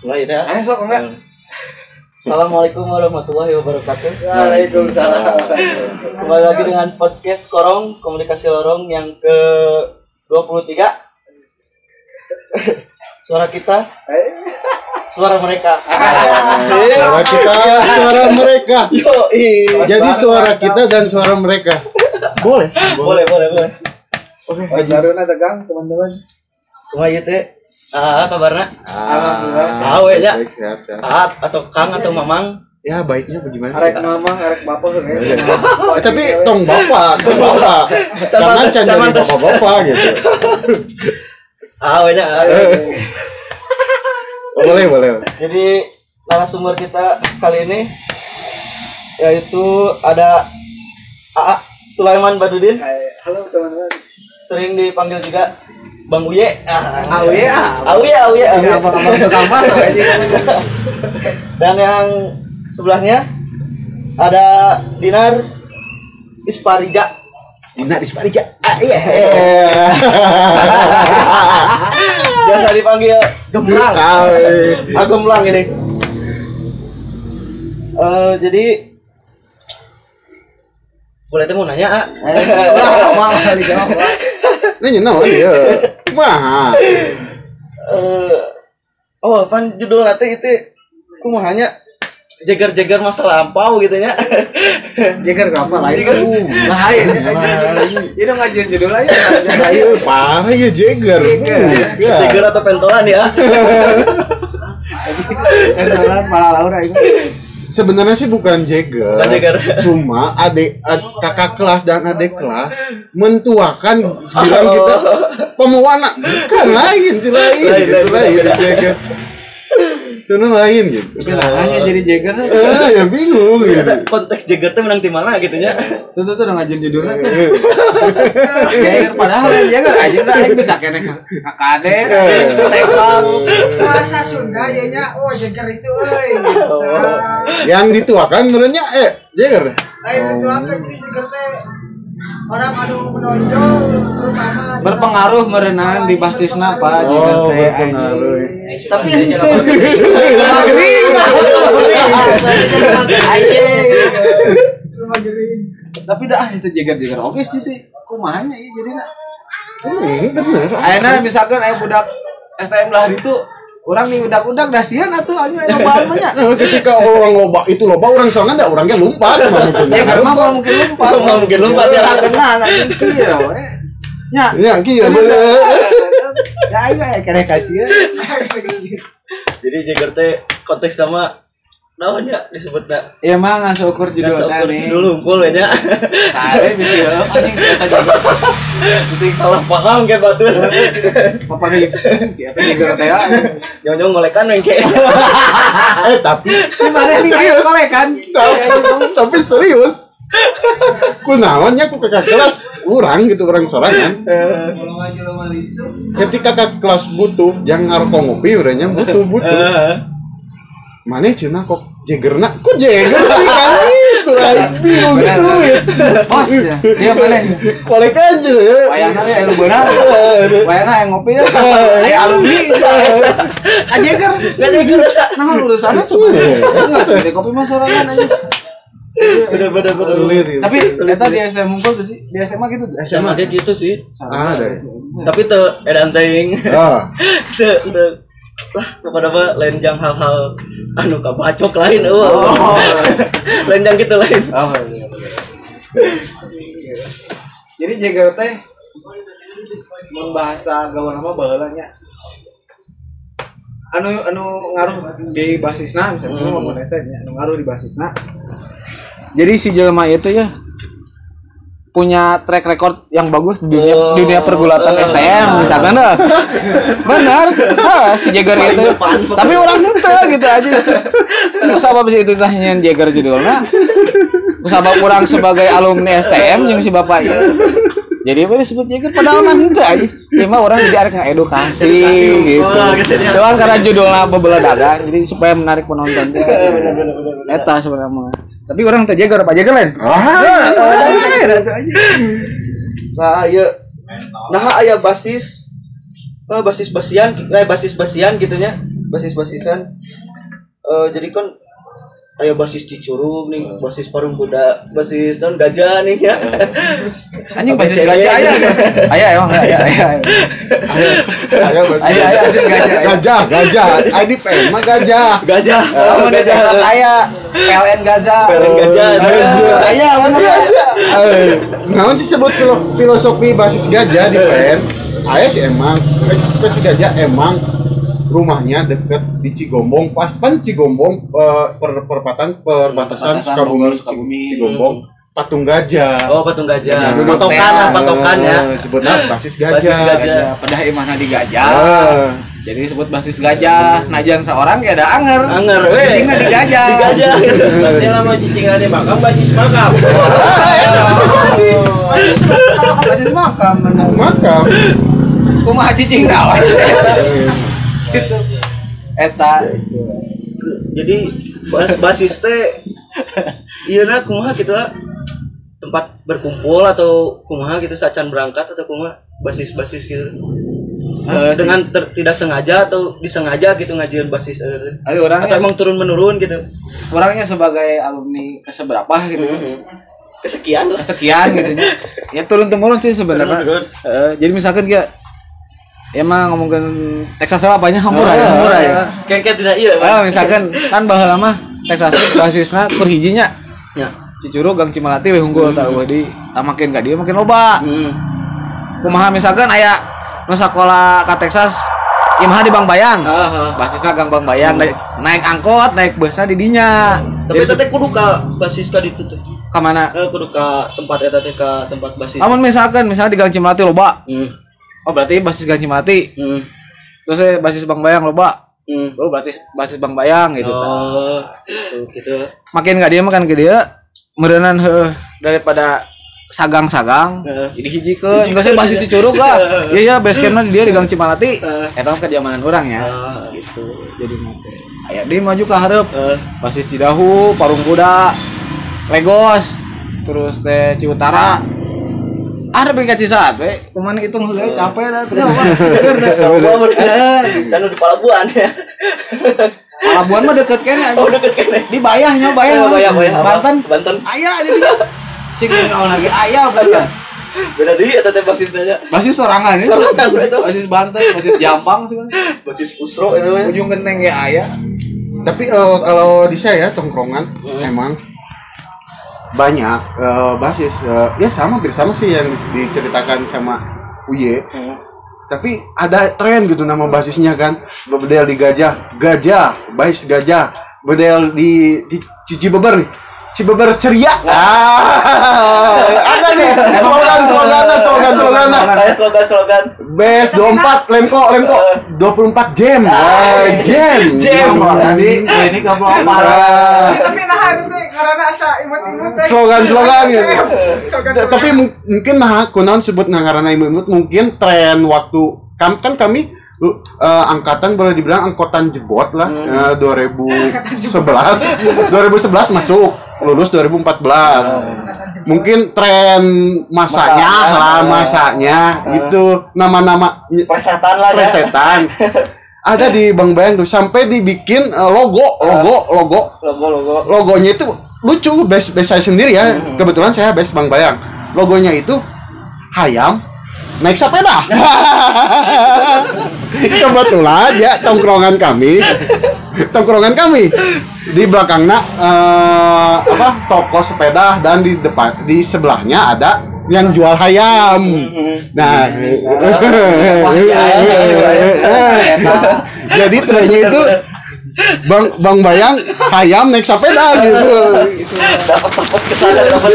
Mulai ya. Ayo sok enggak. Assalamualaikum warahmatullahi wabarakatuh. Waalaikumsalam. Kembali lagi dengan podcast Korong Komunikasi Lorong yang ke-23. Suara kita, suara mereka. Suara kita, suara mereka. Yoi. Jadi suara kita dan suara mereka. Boleh. Oke, baruna tegang teman-teman. Kumaha ieu teh? Kabarna? Alhamdulillah. Awe nya. Baik, sehat. Atau Kang atau Mamang? Ya baiknya bagaimana? Arek mamang, arek bapak ya. Tapi tong bapak. Jangan jadi bapak-bapak gitu. Awe nya. Boleh. Jadi narasumber kita kali ini yaitu ada AA Sulaiman Badudin, Halo teman-teman. sering dipanggil juga Bang Uye. Auye. Abang-abang tukang masak aja. Dan yang sebelahnya ada Dinar Isparija. Iya. Biasa dipanggil Gemlang. Gemlang ini. Jadi boleh teh mau nanya, A? Mau dijawab. Ini nyenawan ya. Kumaha? Pan judul nanti itu kumahanya jeger-jeger masa lampau gitu nya. Jeger apa lain? Lain. Ini dong ngajuin judul aja. Ayo parah ya Jagger. Jeger atau pentolan ya? Kenalan pala Laura itu. Sebenarnya sih bukan Jagger. Bukan Jagger. Cuma kakak kelas dan adik kelas mentuakan bilang kita pemuana bukan lain sih lain Jagger. Cuma lain gitu. Hanya jadi Jagger. Ya bingung gitu. Konteks jeger teh menang di mana gitu nya. Tuh udah ngajuin judulnya tuh. Jagger padahal Jagger aja udah bisa kene kakade itu tekal. Bahasa Sunda ya nya Jagger itu euy. Yang dituakan menurutnya Jagger. Lain itu akan jadi Jagger teh orang anu menonjol terutama Berpengaruh merenang di basisna Pak Jagger teh. Berpengaruh. Tapi itu magering. Tapi dah itu Jagger oke sih teh. Kumahanya ieu jadina. Bener. Ayeuna misalkan aya budak STM lah itu orang nih udak-udak dah sieun atuh anya lobaan mah nya. Ketika orang loba orang sorangan da urangnya lompat Ya karena mau mungkin lompat ya lah kenal anjing kieu we. Nya. Ya kieu bener. Ya ayo kene kasih. Jadi jeger teh konteks sama naon ya disebutna? Iya mah ngasukur judul teh nih. Judul hungkul we nya. Tare bisa anjing eta Jagger. Bisa salah paham kayak batur. Papa ge si eta Jagger teh. Nyong ngolekan wengke. Tapi Gimana nih ayo kolekan? tapi serius. Kunaonnya ku kakak kelas urang gitu orang sorangan. Ketika kakak kelas butuh jangan ngarokok ngopi urangnya butuh. Mana cenah kok Jaggerna kok Jagger sih kan itu bingung sulit. Bos ya. Dia mana? Kolek aja ya. Wayana ya lu beunang. Wayana yang ngopi ya. Aya alumni. Jagger. Nah urusannya cuma. Enggak sih kopi mah sorangan aja. Bener. Sulit itu. Tapi eta di SMA Mungkul tuh sih. Di SMA gitu. SMA kayak gitu sih. Ada. Tapi teu edan teuing. Teu lah apa lain jang hal-hal anu kabacok lain lain jang gitu lain. Jadi Jagger teh mun bahasa gaul nama baheula nya anu ngaruh di basisna misalnya ngomong STM nya anu ngaruh di basisna. Jadi si jelema itu ya punya track record yang bagus di dunia pergulatan STM misalkan dah. Benar. Si Jagger itu. Tapi orang henteu gitu aja. Kusabab si itu teh nyen Jagger judulna. Kusabab orang sebagai alumni STM jeung si bapak ieu. Jadi apa disebut Jagger padahal mah henteu aja. Ieu mah orang jadi arek ngedukasi gitu. Cuman karena judulna bebelah dagang jadi supaya menarik penonton. Eta sebenarnya mah. Tapi orang teh Jagger apa Jagger lain? Nah, aya basis basian gitunya. basis-basisan jadi kan aya basis Cicurug nih, basis Parung Kuda, basis non Gajah nih ya. Anjing basis Gajah aya kan? Aya emang aya. Aya basis gajah. ID PM mah gajah. Oh, Gajah aya. PLN Gajah. Aya gajah. Naon disebut filosofi basis gajah di PN? Aya sih emang basis gajah emang rumahnya deket di Cigombong, pas Cigombong perbatasan Sukabumi Cigombong, patung gajah. Oh, patung gajah. Patokan ya. Sebutnya basis gajah. Padahal imahna di gajah. Jadi disebut basis gajah. Najan seorang ya ada anger we. Cicingna di gajah. Berarti lama cicingannya makam basis makam. Basis makam. Kumaha cicing naon? Gitu. Eta jadi basis teh ieu na kumaha gitu lah, tempat berkumpul atau kumaha gitu sacan berangkat atau kumaha basis gitu dengan tidak sengaja atau disengaja gitu ngajian basis orangnya atau emang turun menurun gitu orangnya sebagai alumni keseberapa gitu kesekian gitu ya turun temurun sih sebenarnya jadi misalkan dia emang ngomongin Texas apanya hampura ya. Kayak tidak iya. Misalkan kan baheula mah Texas basisna kur hijinya. Ya. Cicurug Gang Cimalati we unggul tah di makin ka dieu makin loba. Kumaha misalkan aya nu sakola ka Texas imah di Bang Bayang. Basisna Gang Bang Bayang naik angkot, naik busna di dinya. Tapi teh kudu ka basis ka ditu teh. Ka mana? Kudu ka tempat eta teh ka tempat basis. Amun misalkan di Gang Cimalati loba. Oh berarti basis Gang Cimalati. Terus basis Bang Bayang loba. Oh berarti basis Bang Bayang gitu. Oh. Gitu. Makin dia makan ke dia meureunan daripada sagang-sagang. Jadi hijikeun. Geus basis Cicurug lah. Iya base campna di dia di Gang Cimalati. Eta mah kediamanan urang ya. Gitu. Jadi mate. Aya deui maju ka hareup. Basis Cidahu, Parung Kuda, Legos, terus teh Ciutara. Ada bengkel Cisaat we, kumaha hitung heula capek dah teh apa. Canu di Palabuhan ya. Palabuhan mah deket kene. Oh deket kene. Di Bayah. Banten. Aya di dieu. Sing naon lagi aya Banten. Beda deui eta teh basisna nya. Basis sorangan itu. Basis Banten, basis Jampang sih kan. Basis Pusro eta mah. Ujung genteng ge aya. Tapi kalau di saya tongkrongan emang banyak basis ya sama sih yang diceritakan sama Uye. Tapi ada tren gitu nama basisnya kan. Bedel di gajah, basis gajah. Bedel di Cibeber nih. Cibeber ceria. Ada nih slogan. Slogan. Bes 24 Lemko 24 jam. Jam. Tadi ini kapal parah. Tapi nah itu teh karena asa imut-imut teh. Slogan gitu. Tapi mungkin nah kunaon sebut nah karena imut mungkin tren waktu kan kami angkatan boleh dibilang angkatan jebot lah. 2011 masuk, lulus 2014. Mungkin tren masanya itu nama-nama presetan ada di Bang Bayang tuh sampai dibikin logonya itu lucu base saya sendiri ya. Kebetulan saya base Bang Bayang, logonya itu hayam naik sepeda. Kebetulan ya tongkrongan kami di belakangnya toko sepeda dan di sebelahnya ada yang jual hayam. Nah, jadi trennya itu Bang Bayang hayam naik sepeda gitu. Dapat kesana dapat.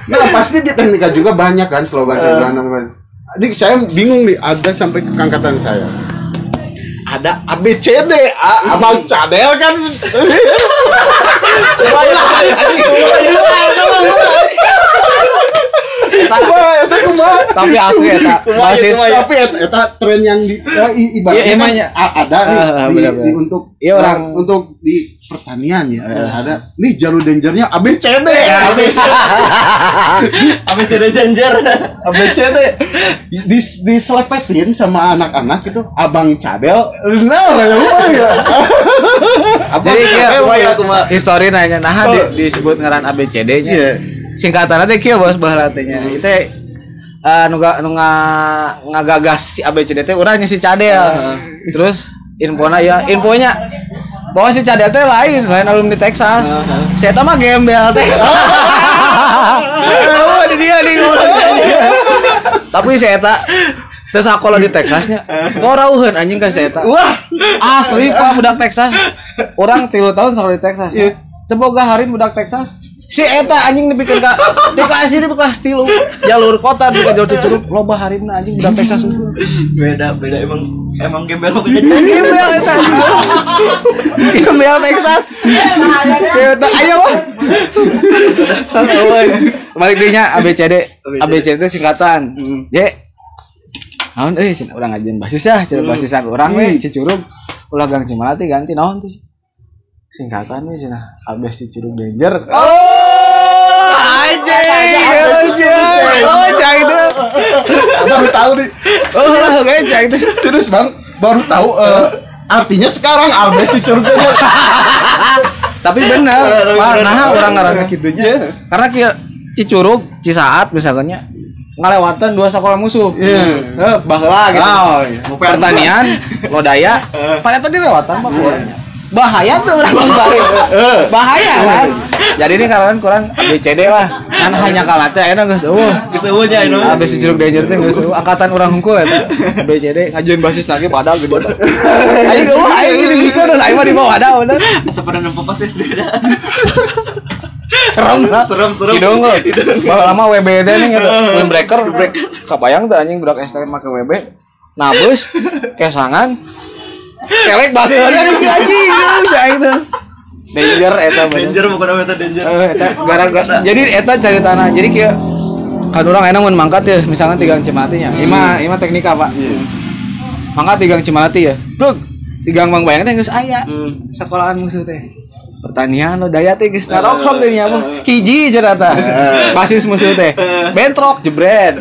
Nah pasti di teknika juga banyak kan slogan. Ini saya bingung nih, ada sampai ke angkatan saya. Ada ABCD, Abang Cadel kan. Tapi asli eta basis tapi eta tren yang di ibaratnya ada nih untuk orang untuk di pertanian ya. Ada nih jalur dangernya ABCD. ABCD danger. ABCD diselepetin sama anak-anak itu Abang Cadel. Nah, orang lupa ya. Jadi ya kumaha. histori nanya disebut ngaran ABCD-nya. Iya. Singkatannya teh kieu bos baheula teh nya. Itu nu ngagagas si ABCD teh urang si Cadel. Terus infonya bahwa si Cadel teh lain alumni Texas. Saya mah gembel Texas. Oh, di dia nih ngomong. Tapi si eta teu sakola di Texasnya. Ngorauheun anjing ka si eta. Wah, asli Pak budak Texas. Orang 3 tahun sakola di Texas. Teu boga harim budak Texas. Si eta anjing dipikeun ka di kelas 3 jalur kota di jalur Cicurug loba harimna anjing budak Texas unggul. Beda emang gembel apa Gembel eta anjing. Gembel Texas. Eta ayo wah. Balik deui nya ABCD itu singkatan. Ye. Naon euy cenah urang ngajian basis ya, cenah basisan urang we Cicurug ulah Gang Cimalati ganti naon tuh. Singkatan we cenah Abes Cicurug Danger. Itu Baru tahu nih. lah kayak itu. Terus Bang, baru tahu artinya sekarang Albes Cicurug Danger. Tapi benar, nah orang ngaranna kitunya. Karena kieu Cicurug, Cisaat misalnya ngalewatan 2 sekolah musuh. Baheula gitu. Pertanian, Lodaya, pada tadi lewatan Pak keluarnya. Bahaya tuh orang balik. Bahaya kan. Jadi ini kalian kurang ABCD lah. Kan hanya kalate enak geus eueuh. Geus eueuh nya anu. Abis Cicurug Danger teh geus eueuh angkatan urang hungkul eta. ABCD ngajuin basis lagi padahal gede. Aing eueuh aing gini dan aing mah di bawah ada bener. Sepada nempo pas SD dah. Serem. Hidung lo. Baheula lama WB teh nih windbreaker. Kabayang teh anjing budak STM make WB. Nabus kesangan. Kelek basis aja nih anjing itu. Danger eta bener. Danger bukan eta danger. Eta gara-gara jadi eta cari tanah. Jadi kieu kan urang enak mun mangkat ya, misalkan di Gang Cimalati nya. Ima teknika, Pak. Mangkat di Gang Cimalati ya. Brug, di Gang Bang Bayang teh geus aya. Sekolahan musuh teh. Pertanian lo daya teh geus narokok teh nya. Hiji cenah tah. Basis musuh teh. Bentrok jebret.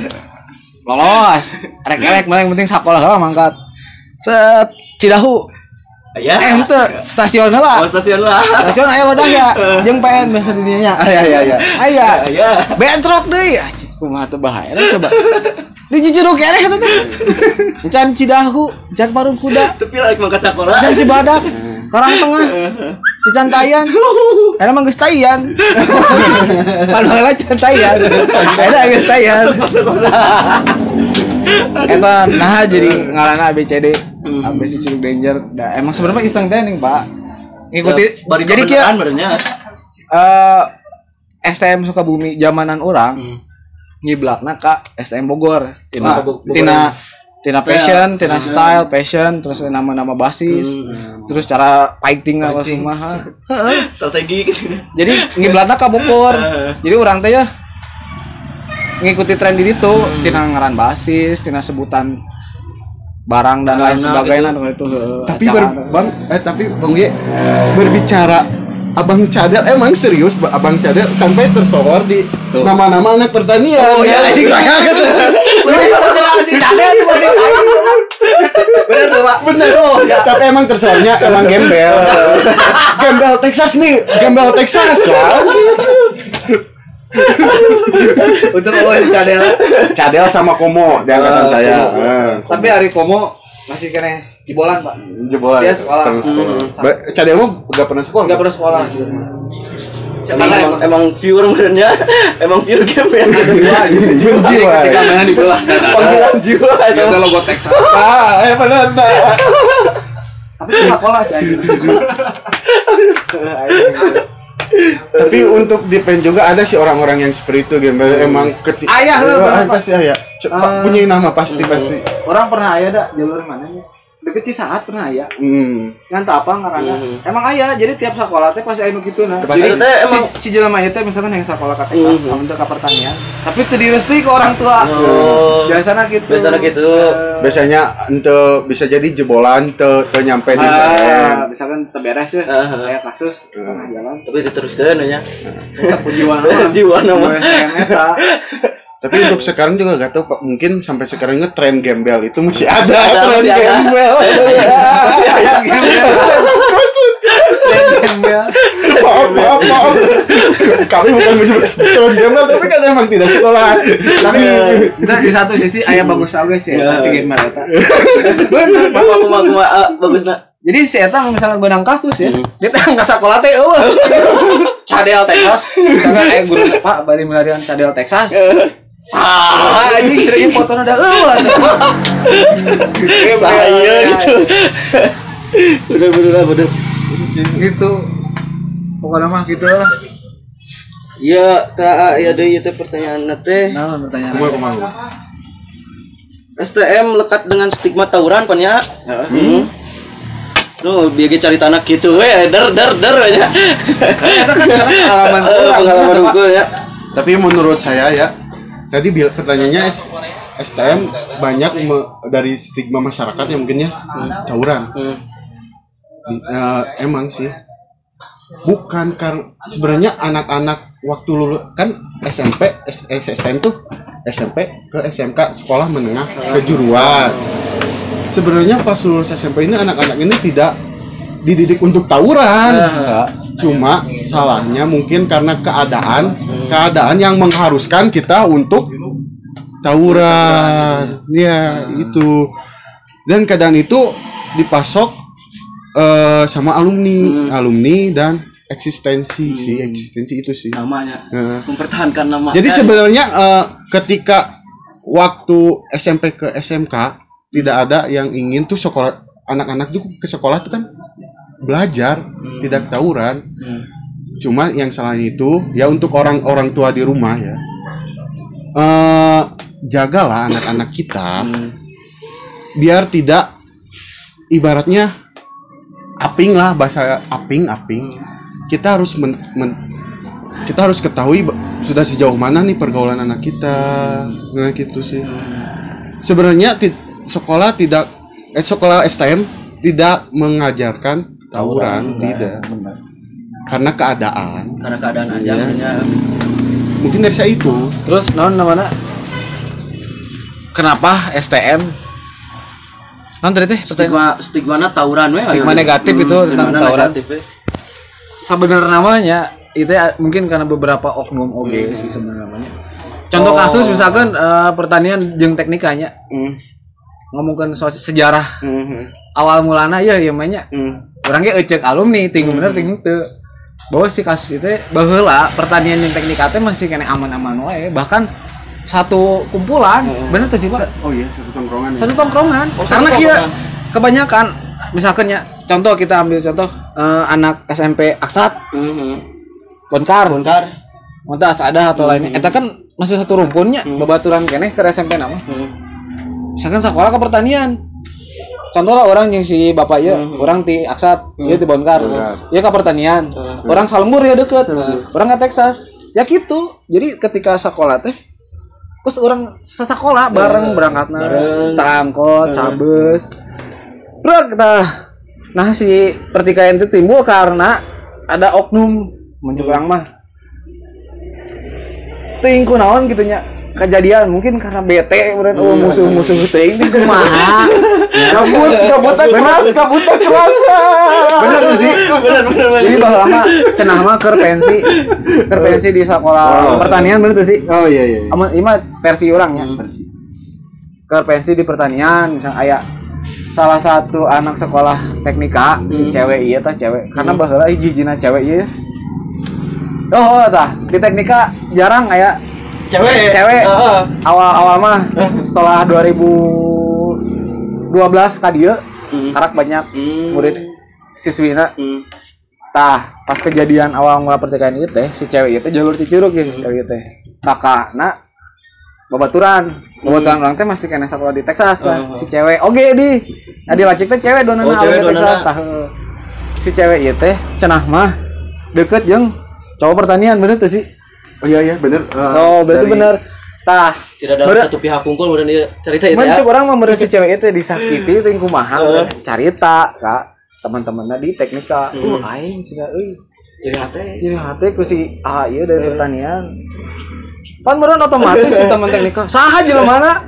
Lolos. Rek-rek mah yang penting sakola heula mangkat. Set Cidahu. Aya. Henteu stasiun heula. Oh, stasiun lah. Stasiun aya lo daya. Jeung PN biasa di dieu nya. Aya. Aya. Bentrok deui. Anjing kumaha teu bahaya coba. Di Cicurug keneh eta teh. Encan Cidahu, encan Parung Kuda. Tapi lagi mangkat sakola. Encan Cibadak. Karang Tengah. Cicantayan. Eta mah geus tayan. Pan heula Cicantayan. Eta geus tayan. Eta nah jadi ngaranna ABCD. Abis Cicurug Danger. Da emang sebenarnya iseng teh ning, Pak. Ngikuti jadi kieu benernya. STM Sukabumi zamanan urang. Nyiblakna ka STM Bogor. Tina passion, tina style, passion, terus nama-nama basis, terus cara fighting apa semua. Strategi gitu. Jadi ngiblatna ka Bogor. Jadi urang teh ya ngikuti tren di ditu, tina ngaran basis, tina sebutan barang dan lain sebagainya gitu. Tapi Bang Ye berbicara Abang Cadel emang serius Abang Cadel sampai tersohor di nama-nama anak pertanian. Oh ya, ini saya gitu. Si Cadel dibanding aing. Bener tuh, Pak. Bener. Oh, ya. Tapi emang tersohornya emang gembel. Gembel Texas nih, gembel Texas ya. Untuk si Cadel sama Komo jangan saya. Tapi hari Komo masih kena jebolan, Pak. Jebolan. Dia sekolah. Cadel mah enggak pernah sekolah. Enggak pernah sekolah. Emang viewer benernya, emang viewer game ya. Jiwa. Ketika mainan itulah. Panggilan jiwa itu. Itu logo Texas. Benar. Tapi sekolah sih. Tapi untuk defend juga ada sih orang-orang yang seperti itu gembel emang Ayah lah pasti ayah. Punya nama pasti. Orang pernah aya dah jalur mana nya? deket Cisaat pernah aya. Kan tak apa ngaranna. Emang aya, jadi tiap sekolah teh pasti anu kituna. Jadi teh emang si jelema ieu teh misalkan yang sekolah ka Texas, untuk ka pertanian, tapi teu direstui ke orang tua. Biasana gitu. Biasanya ente bisa jadi jebolan teu nyampe di PN. Misalkan teu beres ya, aya kasus tengah jalan. tapi diteruskeun nya. Tetep jiwana mah. Jiwana mah. Tapi untuk sekarang juga gak tahu Pak, mungkin sampai sekarang tren gembel itu masih ada Masih ada. gembel. Maaf. Kami bukan menyebut tren gembel tapi kan emang tidak sekolah. Tapi kita di satu sisi aya bagus guys ya, si gamer eta. Bener, kumaha bagusna. Jadi si eta misalkan benang kasus ya, dia teh nggak sekolah teh Cadel Texas, misalkan guru Pak bari melarian Cadel Texas. Ini ceritanya fotonya ada Saya gitu. Bener. gitu. Pokoknya mah gitu lah. Ya, ya deui teh pertanyaan teh. Nah, pertanyaan. Kumaha. STM lekat dengan stigma tawuran pan ya. Tuh, biar cari tanah gitu der aja. Eta kan Pengalaman unggul ya. Tapi menurut saya ya, tadi pertanyaannya STM banyak dari stigma masyarakat yang mungkinnya tawuran. Emang sih. Bukan karena sebenarnya anak-anak waktu lulus kan SMP STM tuh SMP ke SMK sekolah menengah kejuruan. Sebenarnya pas lulus SMP ini anak-anak ini tidak dididik untuk tawuran. Cuma salahnya mungkin karena keadaan yang mengharuskan kita untuk tawuran. Ya, itu. Dan keadaan itu dipasok sama alumni dan eksistensi itu sih. Namanya mempertahankan nama. Jadi sebenarnya ketika waktu SMP ke SMK tidak ada yang ingin tuh sekolah, anak-anak juga ke sekolah tuh kan belajar, tidak tawuran. Cuma yang salahnya itu ya untuk orang tua di rumah ya, jagalah anak-anak kita biar tidak ibaratnya aping lah, bahasa aping. Kita harus kita harus ketahui sudah sejauh mana nih pergaulan anak kita. Nah gitu sih. Sebenarnya sekolah STM tidak mengajarkan tawuran, tidak. Karena keadaan aja ya. Mungkin dari saya itu. Terus namanya kenapa STM tadi teh stigma tawuran we. Stigma negatif itu tentang tawuran. Sebenarnya namanya itu ya, mungkin karena beberapa oknum oge sih sebenarnya namanya. Contoh kasus misalkan pertanian jeung teknikanya. Ngomongkan soal sejarah. Awal mulana ya mainnya. Orangnya ecek alumni tinggal bener tinggal teu. Bahwa si kasus itu baheula pertanian jeung teknika teh masih kena aman-aman wae, bahkan satu kumpulan. Bener tuh sih Pak? Oh iya, satu tongkrongan. Karena kita kebanyakan misalkan ya, contoh kita ambil contoh anak SMP Aksat. Bonkar. Monta Asada atau lainnya. Eta kan masih satu rumpunnya, babaturan keneh ke SMP nama. Misalkan sekolah ke pertanian. Contoh lah orang yang si bapak ya, orang di Aksat, dia di Bonkar. Dia ke pertanian. Orang Salembur ya deket. Orang ke Texas. Ya gitu. Jadi ketika sekolah teh terus orang sekolah bareng berangkatnya, cangkot, sabes. Nah si pertikaian itu timbul karena ada oknum menjelang mah tingku naon gitunya kejadian mungkin karena bete kemudian musuh teuing itu kumaha kabut keras bener tuh sih bener jadi bahwa lama cenah mah keur pensi di sekolah pertanian bener tuh sih. Oh iya Ima versi orangnya versi keur pensi di pertanian misalnya aya salah satu anak sekolah teknika si cewek ieu tah cewek karena baheula hiji-hijina cewek ieu tah di teknika jarang aya cewek awal mah setelah 2012 ka dieu karak banyak murid siswina tah pas kejadian awal mula pertikaian ieu teh si cewek ieu teh jalur Cicurug ya cewek ieu teh kakakna babaturan orang teh masih kena sekolah di Texas tah si cewek oge di Adi lacik teh cewek donana cewek awalnya donana. Texas tah. Si cewek ieu teh cenah mah deket jeung cowok pertanian bener tuh sih. Oh iya bener. Oh, berarti Dari- bener. Tah, Tidak ada Bener. satu pihak unggul kemudian dia cerita itu man ya. cuk urang mah meureun si cewek itu disakiti teh kumaha carita ka teman-temanna di teknika. Aing cenah euy. Jadi hati. Jadi hati ku si ieu dari pertanian. Pan meureun otomatis si teman teknika. Saha jelemana?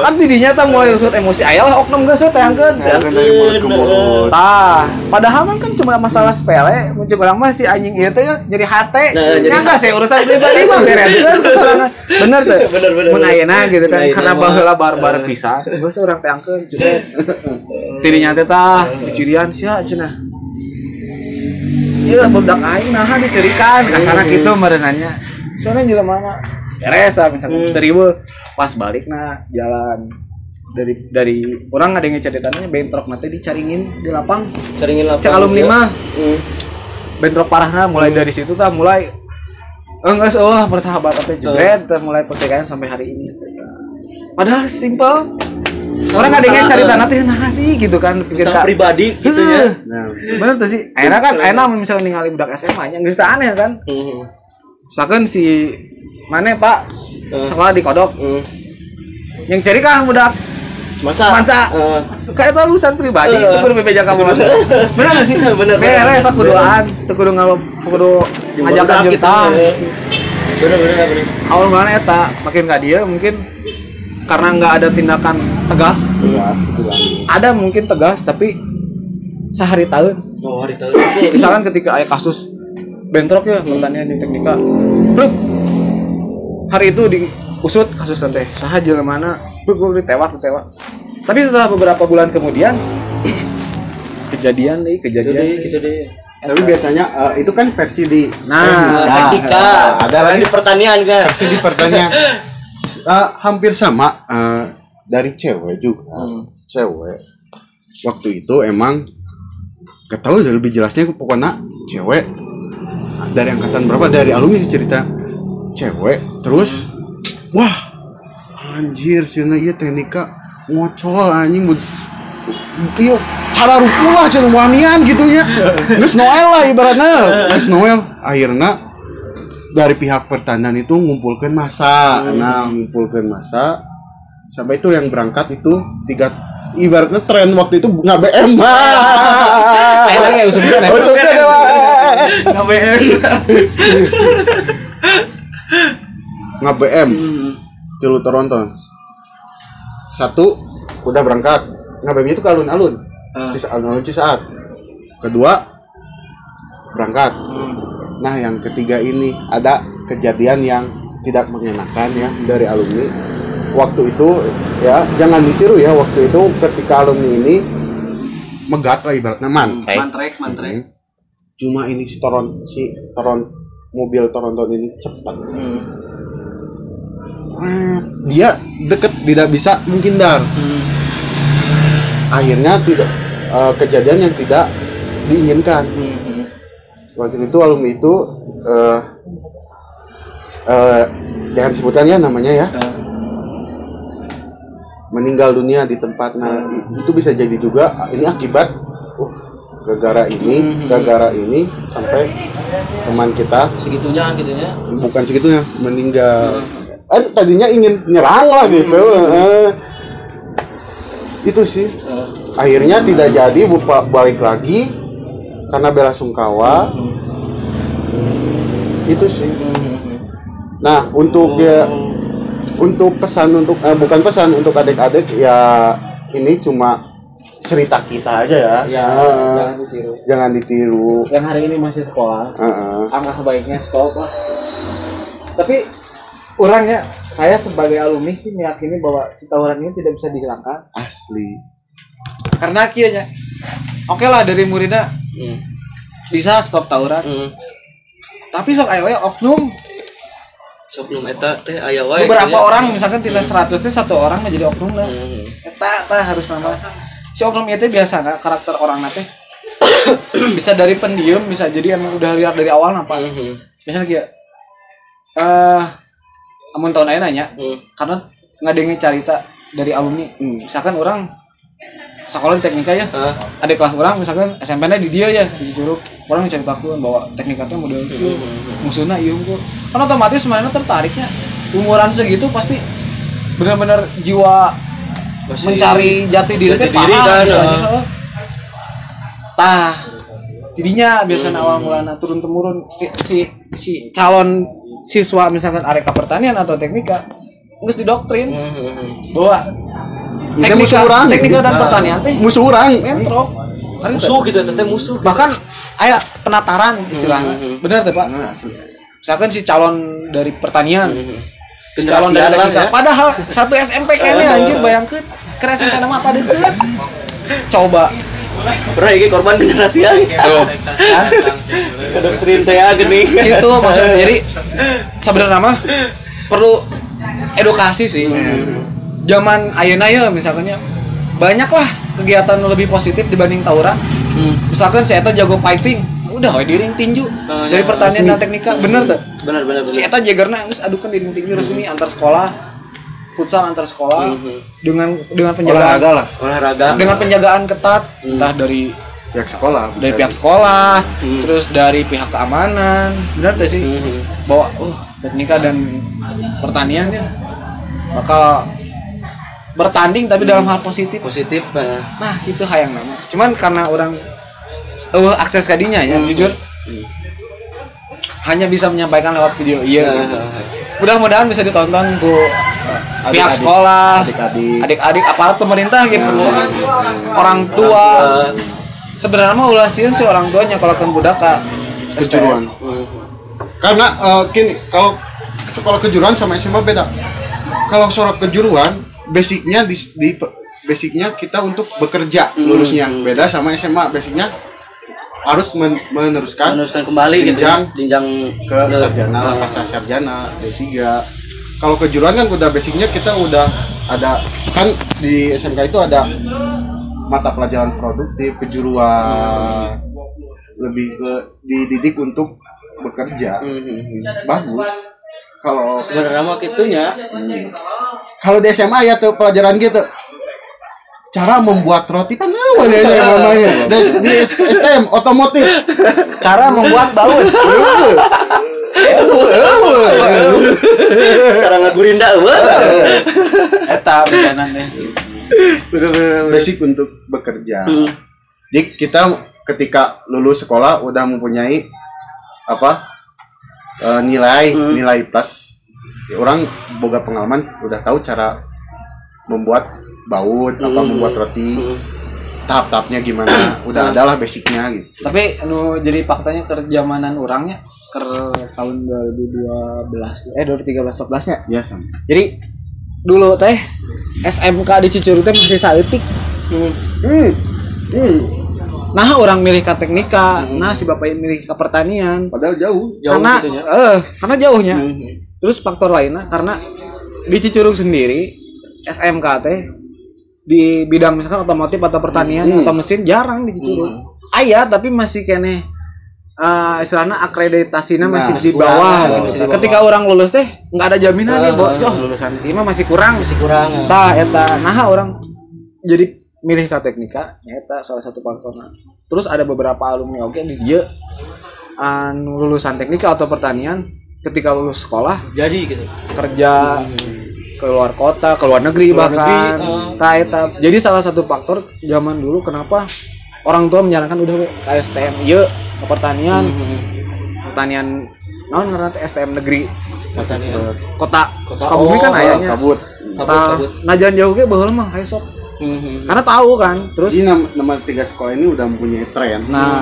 Kan didinya tah mulai usut emosi aya lah oknum geus we tayangkeun. Kan dari mulut ke mulut. Tah, padahal kan cuma masalah sepele, muncul orang mah si anjing ieu teh jadi hate. Nah, jadi Nyangka saya urusan pribadi mah bereskeun kesalahan. Bener teh. Bener. Mun ayeuna gitu kan Nah, karena itu baheula barbar pisan. Geus urang teh angkeun cepet. Tirinya teh tah dicirian sia cenah. Ieu budak aing naha dicirikan karena kitu merenannya. Soalnya jelemana beres lah misalkan teribu pas balik jalan dari orang ada yang ceritanya bentrok nanti dicaringin di lapang Caringin lapang. cek alumni ya. mah bentrok parahna mulai dari situ tah mulai enggak lah persahabatan teh jebret teh mulai pertikaian sampai hari ini padahal simpel orang ada yang cerita nanti nah sih gitu kan pikir Masalah pribadi gitu ya. Nah, bener tuh sih enak kan enak misalnya ningali budak SMA nya geus teu aneh kan misalkan si mana pak sekolah di kodok yang cari kan budak manca kayak itu urusan pribadi itu kudu bebeja kamu bener gak sih Bener. beres aku doaan itu kudu ngajakan kita. juta Bener. awal mana eta makin gak dia mungkin karena nggak ada tindakan tegas ada mungkin tegas tapi sehari tahun Oh, hari tahu. misalkan ketika ada kasus bentrok ya pertanian di teknika bluk hari itu diusut kasus teh saha jelemana bluk ditewak tapi setelah beberapa bulan kemudian kejadian Gitu deh. tapi biasanya itu kan versi di Teknika. ada lagi di pertanian kan. versi di pertanian. Hampir sama dari cewek juga. Cewek waktu itu emang gak tahu lebih jelasnya pokoknya cewek dari angkatan berapa dari alumni sih cerita cewek terus wah anjir sih iya teknika ngocol anjing iya cara rukul lah cara wanian gitunya geus Noel lah ibaratnya geus Noel akhirnya dari pihak pertanian itu ngumpulkan massa ngumpulkan massa sampai itu yang berangkat itu ibaratnya tren waktu itu nggak BM kayak usulkan nggak BM tilu Toronto satu udah berangkat nggak BM itu ke alun-alun alun-alun Cisaat kedua berangkat nah yang ketiga ini ada kejadian yang tidak mengenakan ya dari alumni waktu itu ya jangan ditiru ya waktu itu ketika alumni ini megat lah ibaratnya Mantrek. cuma ini si Toron mobil Toronto ini cepat dia deket tidak bisa menghindar akhirnya tidak kejadian yang tidak diinginkan waktu itu alumni itu jangan disebutkan ya namanya ya meninggal dunia di tempat itu bisa jadi juga ini akibat gara-gara ini sampai teman kita Segitunya bukan segitunya meninggal tadinya ingin nyerang lah gitu itu sih akhirnya tidak jadi balik lagi karena bela sungkawa itu sih nah untuk pesan untuk bukan pesan untuk adik-adik ya ini cuma cerita kita aja ya jangan ditiru yang hari ini masih sekolah angka sebaiknya stop lah tapi orangnya saya sebagai alumni sih meyakini bahwa si tawuran ini tidak bisa dihilangkan asli karena akhirnya oke lah dari muridnya bisa stop tawuran tapi sok ayo oknum sebelum eta teh aya wae beberapa orang misalkan tidak 100 teh satu orang menjadi oknum lah eta harus nama si oknum itu biasa nggak karakter orang nate bisa dari pendiam bisa jadi emang udah lihat dari awal apa misalnya kayak amun tahun aja nanya karena nggak ada yang cerita dari alumni misalkan orang sekolah di teknika ya. Adik kelas orang misalkan SMP-nya di dia ya di Curug. Orang menceritakan bahwa teknikanya model itu musuhnya ieu kok. Kan otomatis mana tertariknya umuran segitu pasti benar-benar jiwa mencari jati diri teh kan. Tah jadinya biasanya awal mulanya turun temurun si calon siswa misalkan areka pertanian atau teknika geus didoktrin bahwa teknika dan pertanian teh musuh orang bentrok Musuh gitu teteh musuh. bahkan aya penataran istilahnya benar teh Pak. Misalkan si calon dari pertanian si calon dari teknika padahal satu SMP kayaknya anjir bayangkeun ke SMP nama apa deukeut coba pernah ini korban generasian doktrin teh gini itu maksudnya. Jadi sebenarnya mah perlu edukasi sih. Zaman ayeuna ya misalkannya banyak lah kegiatan lebih positif dibanding tawuran. Misalkan si eta jago fighting, udah we di ring tinju dari pertanian dan teknika, bener tuh. Benar. Si eta jagerna geus adukan di ring tinju resmi antar sekolah, futsal antar sekolah dengan penjagaan olahraga dengan penjagaan ketat entah dari pihak sekolah terus dari pihak keamanan. Benar tuh sih bahwa teknika dan pertaniannya bakal bertanding tapi dalam hal positif. Nah itu hayang nama. Cuman karena orang akses kadinya ya jujur hanya bisa menyampaikan lewat video mudah-mudahan bisa ditonton ku pihak sekolah, adik-adik aparat pemerintah gitu, orang tua. Sebenarnya mah ulah sieun si orang tuanya kalau kan budak ka kejuruan. Karena gini, kalau sekolah kejuruan sama SMA beda. Kalau sekolah kejuruan basicnya basicnya kita untuk bekerja lulusnya beda sama SMA basicnya harus meneruskan kembali jenjang ke sarjana pasca sarjana D3. Kalau kejuruan kan udah basicnya kita udah ada kan di SMK itu ada mata pelajaran produktif kejuruan lebih ke dididik untuk bekerja. Bagus. Kalau sebenarnya mah kitunya kalau di SMA ya tuh pelajaran gitu cara membuat roti kan namanya di STM otomotif cara membuat baut cara ngagurinda eta bedanan deh basic untuk bekerja. Jadi kita ketika lulus sekolah udah mempunyai nilai plus orang boga pengalaman udah tahu cara membuat baut membuat roti tahap-tahapnya gimana udah adalah basicnya gitu. Tapi jadi faktanya kerjamanan orangnya tahun 2013 nya ya sama. Jadi dulu teh SMK di Cicurug teh masih saeutik. Nah orang milih ke teknika, nah si bapak milih ke pertanian. Padahal jauh karena gitunya. Karena jauhnya. Terus faktor lainnya karena di Cicurug sendiri SMK teh di bidang misalkan otomotif atau pertanian atau mesin jarang di Cicurug. Aya tapi masih kene istilahnya akreditasinya masih di bawah gitu. Ketika orang lulus teh nggak ada jaminan nih bocah lulusan sih mah masih kurang. Tah eta nah orang jadi milih ke teknika eta salah satu faktornya. Terus ada beberapa alumni di dia lulusan teknika atau pertanian ketika lulus sekolah jadi gitu kerja ke luar kota, ke luar negeri bahkan. Jadi salah satu faktor zaman dulu kenapa orang tua menyarankan udah ke STM ieu ke pertanian. Pertanian naon ngaranna STM negeri kota Sukabumi kan ayahnya. Kabut. Najan jauh ge baheula mah hayu sok. Karena tahu kan. Terus ini nama 3 sekolah ini udah mempunyai tren. Nah,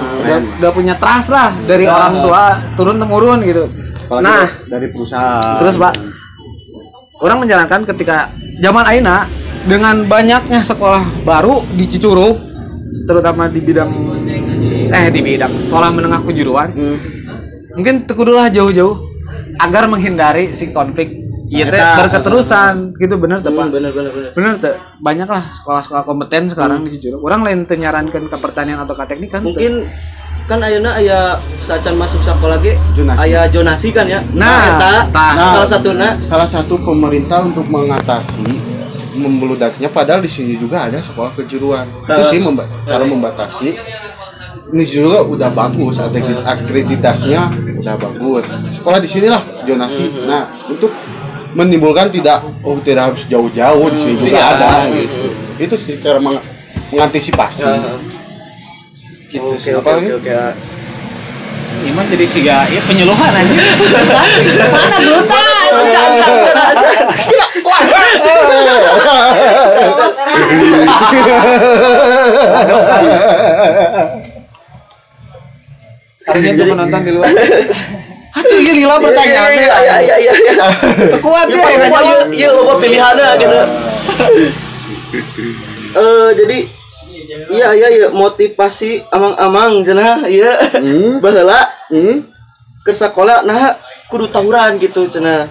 udah punya trust lah dari orang tua turun temurun gitu. Apalagi dari perusahaan. Terus Pak orang menjalankan ketika zaman ayeuna dengan banyaknya sekolah baru di Cicurug terutama di bidang sekolah menengah kejuruan mungkin tekudulah jauh-jauh agar menghindari si konflik berketerusan gitu bener tuh Pak bener tuh banyak lah sekolah-sekolah kompeten sekarang di Cicurug orang lain nyarankan ke pertanian atau ke teknik kan mungkin kan ayeuna aya sacan masuk sekolah ge aya zonasi kan ya. Nah, salah satu pemerintah untuk mengatasi membeludaknya padahal di sini juga ada sekolah kejuruan. Itu sih cara membatasi. Ini juga udah bagus, akreditasinya udah bagus. Sekolah di sinilah zonasi. Nah, untuk menimbulkan tidak harus jauh-jauh di sini juga ada gitu. Itu sih cara mengantisipasi. Gitu sih. Oke. Ini mah jadi siga ya penyuluhan aja. Mana belum Harusnya tuh penonton di luar. Hatuh ieu lila pertanyaan teh. Iya. Kuat ya. Iya loba pilihanna gitu. Jadi iya motivasi amang-amang cenah ieu baheula ke sekolah nah kudu tawuran gitu cenah.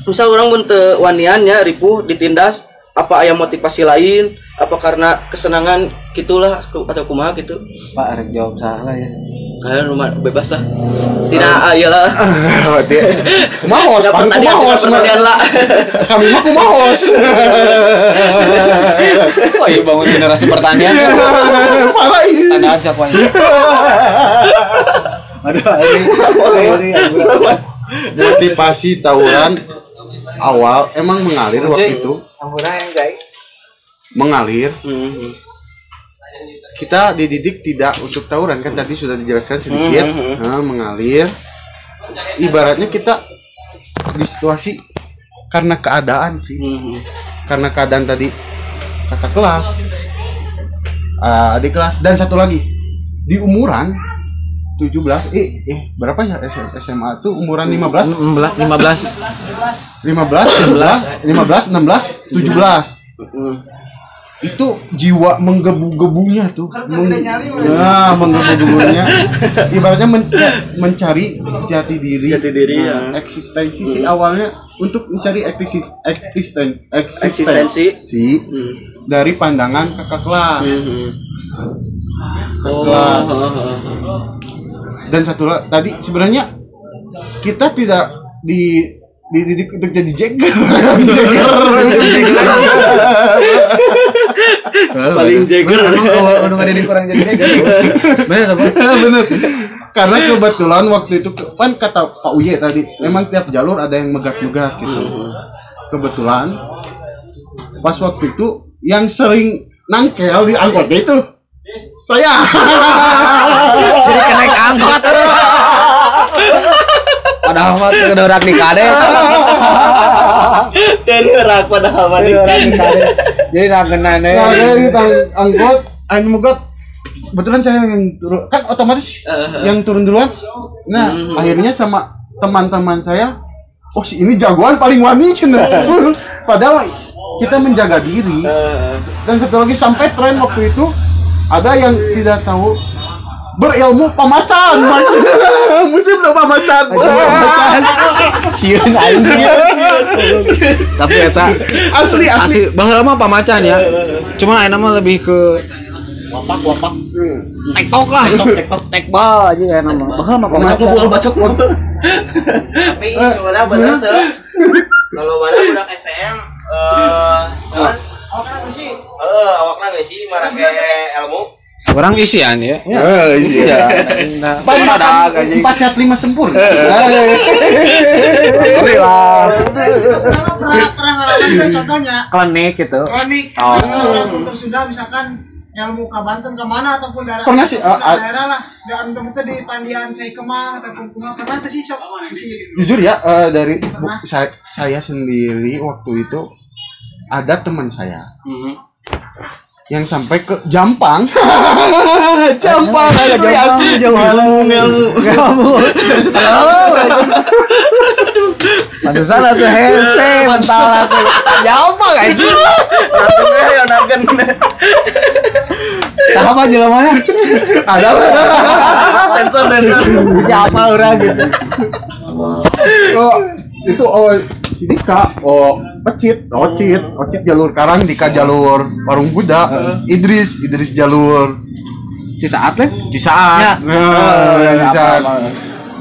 Misal orang mun teu wanian nya ripuh ditindas apa aya motivasi lain apa karena kesenangan gitulah atau kumaha gitu. Pak arek jawab salah ya. Kalian rumah bebas lah. Tidak ayolah. Kumahos, lah. Kami mah kumahos. Oh iya bangun generasi pertanian. Parah ini. Tandaan siapa ini? Aduh, ini. Motivasi tawuran awal emang mengalir waktu itu. Ampura yang guys. Mengalir. Kita dididik tidak untuk tawuran kan tadi sudah dijelaskan sedikit. Nah, mengalir. Ibaratnya kita di situasi karena keadaan sih. Karena keadaan tadi kakak kelas, adik kelas dan satu lagi di umuran 17 berapa ya SMA tuh umuran 15 16 17 itu jiwa menggebu-gebunya tuh menggebu-gebunya ibaratnya mencari jati diri ya. Eksistensi sih awalnya untuk mencari eksistensi dari pandangan kakak kelas dan satu tadi sebenarnya kita tidak dididik untuk jadi jagger. Paling jagger. Udah nggak dididik kurang jadi jagger. Bener apa? Bener. Karena kebetulan waktu itu kan kata Pak Uye tadi, memang tiap jalur ada yang megat-megat gitu. Kebetulan pas waktu itu yang sering nangkel di angkotnya itu saya. Jadi kenaik angkot. Padahal mah udah rak nikah deh. Jadi rak padahal mah nikah. Jadi rak kenane. Nah, di angkot, anu megat. Kebetulan saya yang turun, kan otomatis yang turun duluan. Nah, akhirnya sama teman-teman saya, oh si ini jagoan paling wani cenah. Padahal kita menjaga diri. Dan satu lagi sampai tren waktu itu ada yang tidak tahu berilmu pamacan. Musim udah pamacan. Sieun aing tapi eta asli. baheula mah pamacan ya. Cuma ayeuna mah lebih ke wapak. Tektok lah. Tekbal aja ya nama. Baheula mah pamacan. Bacok. Tapi sebenarnya benar tuh. Kalau mana budak STM awakna geus sih marah ke ilmu. Orang isian ya. Iya. Pada 4 cat 5 sempurna. Pernah ngalamin contohnya Klinik gitu. kronik orang kultur Sunda misalkan ilmu ka Banten ke mana ataupun daerah Pernah sih, daerah lah dan untuk di Pandian Sai Kemang ataupun kumaha pernah tuh sih sok Jujur ya dari saya sendiri waktu itu ada teman saya yang sampai ke Jampang. Jampang asli Ilmu. Aduh salah tuh hese mental tuh. Jampang aja. Nagen. Siapa jelemanya? ada Sensor. Siapa orang gitu. Itu Dika, Ocit jalur Karang, Dika jalur Warung Buddha, Idris jalur Cisaat lah. Cisaat. Cisaat.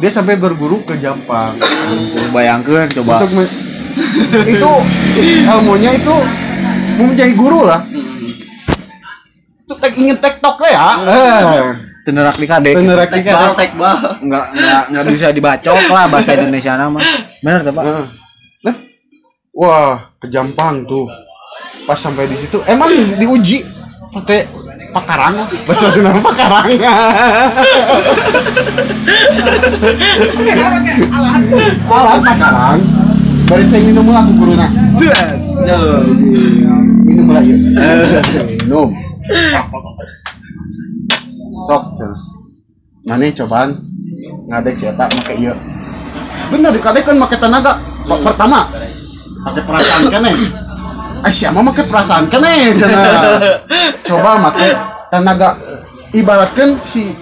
Dia sampai berguru ke Jampang. Bayangkan coba. Itu ilmunya itu mau menjadi guru lah. Itu ingin tektok lah ya. Tenerak di kadek. Tenerak di kadek. Tekbal. Enggak bisa dibacok lah bahasa Indonesia nama. Benar tuh, Pak? Nah, wah, kejampang tuh. Pas sampai di situ, emang diuji pakai pakarang, bahasa Sunda pakarang. Alat pakarang. Bari saya minum lah aku guruna. Yes. Minum lah yuk. Minum. Sok, mana cobaan ngadek si eta make ieu. Bener dikadek kan make tenaga. Pertama pakai perasaan keneh. Siapa make perasaan keneh cenah. Coba make tenaga. Ibaratkan si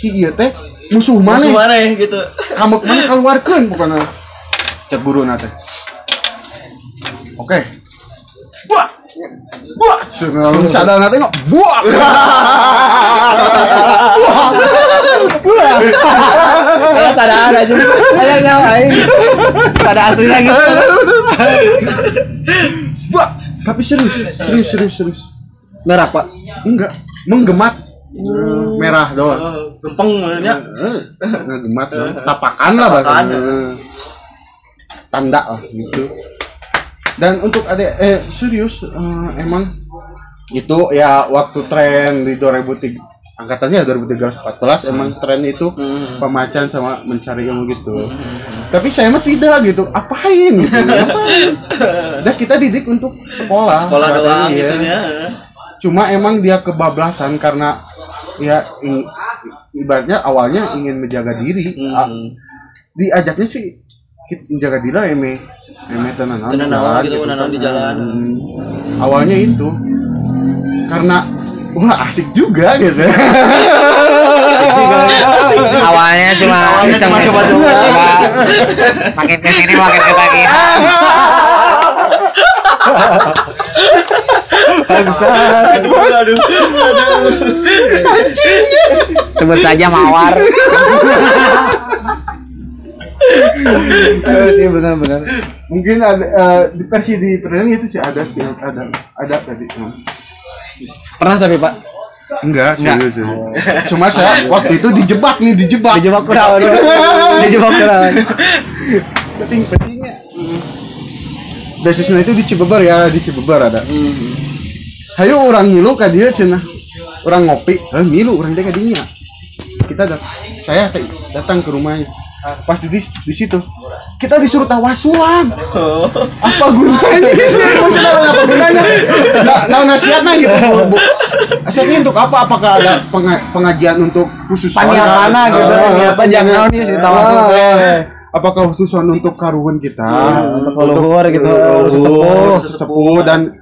ieu teh musuh maneh gitu. Kamu mana keluarkeun bukan cek guruna teh. Oke. Buah, sadana tengok, buah. Kayak sadar aja. Kayak ngapain? Pada aslinya gitu. Buah, tapi serius. Nerak, Pak. Enggak, menggemat. Merah doang. Gempeng nya. Ngegemat, tapakan lah bahasanya. Tanda lah gitu. Dan untuk adik serius emang itu ya waktu tren di 2003 angkatannya 2013-14 emang tren itu pemacan sama mencari ilmu gitu. Tapi saya mah tidak gitu. Apain gitu. Dan kita didik untuk sekolah Doang ya. gitu ya. Cuma emang dia kebablasan karena ya ibaratnya awalnya ingin menjaga diri. Diajaknya sih menjaga diri lah tenan gitu di jalan. Awalnya itu karena wah asik juga gitu. Awalnya cuma coba-coba. Makin ke sini makin ketagihan. Aduh. Sebut saja mawar. Sih benar-benar. Mungkin ada di versi di training itu sih ada tadi. Pernah tapi, Pak? Enggak. Serius. Cuma saya waktu itu dijebak kurang. Pentingnya basisnya itu di Cibeber ada. Hayo orang ngilu ka dieu cenah. Orang ngopi, ngilu orang teh ka dinya. Saya datang ke rumahnya. Pas di situ kita disuruh tawasulan. Apa gunanya? Apa gunanya? Nah, nasihatnya gitu. Nasihatnya untuk apa? Apakah ada pengajian untuk khusus mana gitu? Jangan nih sih tawasul. Apakah khususan untuk karuan kita? Untuk leluhur gitu, sesepuh dan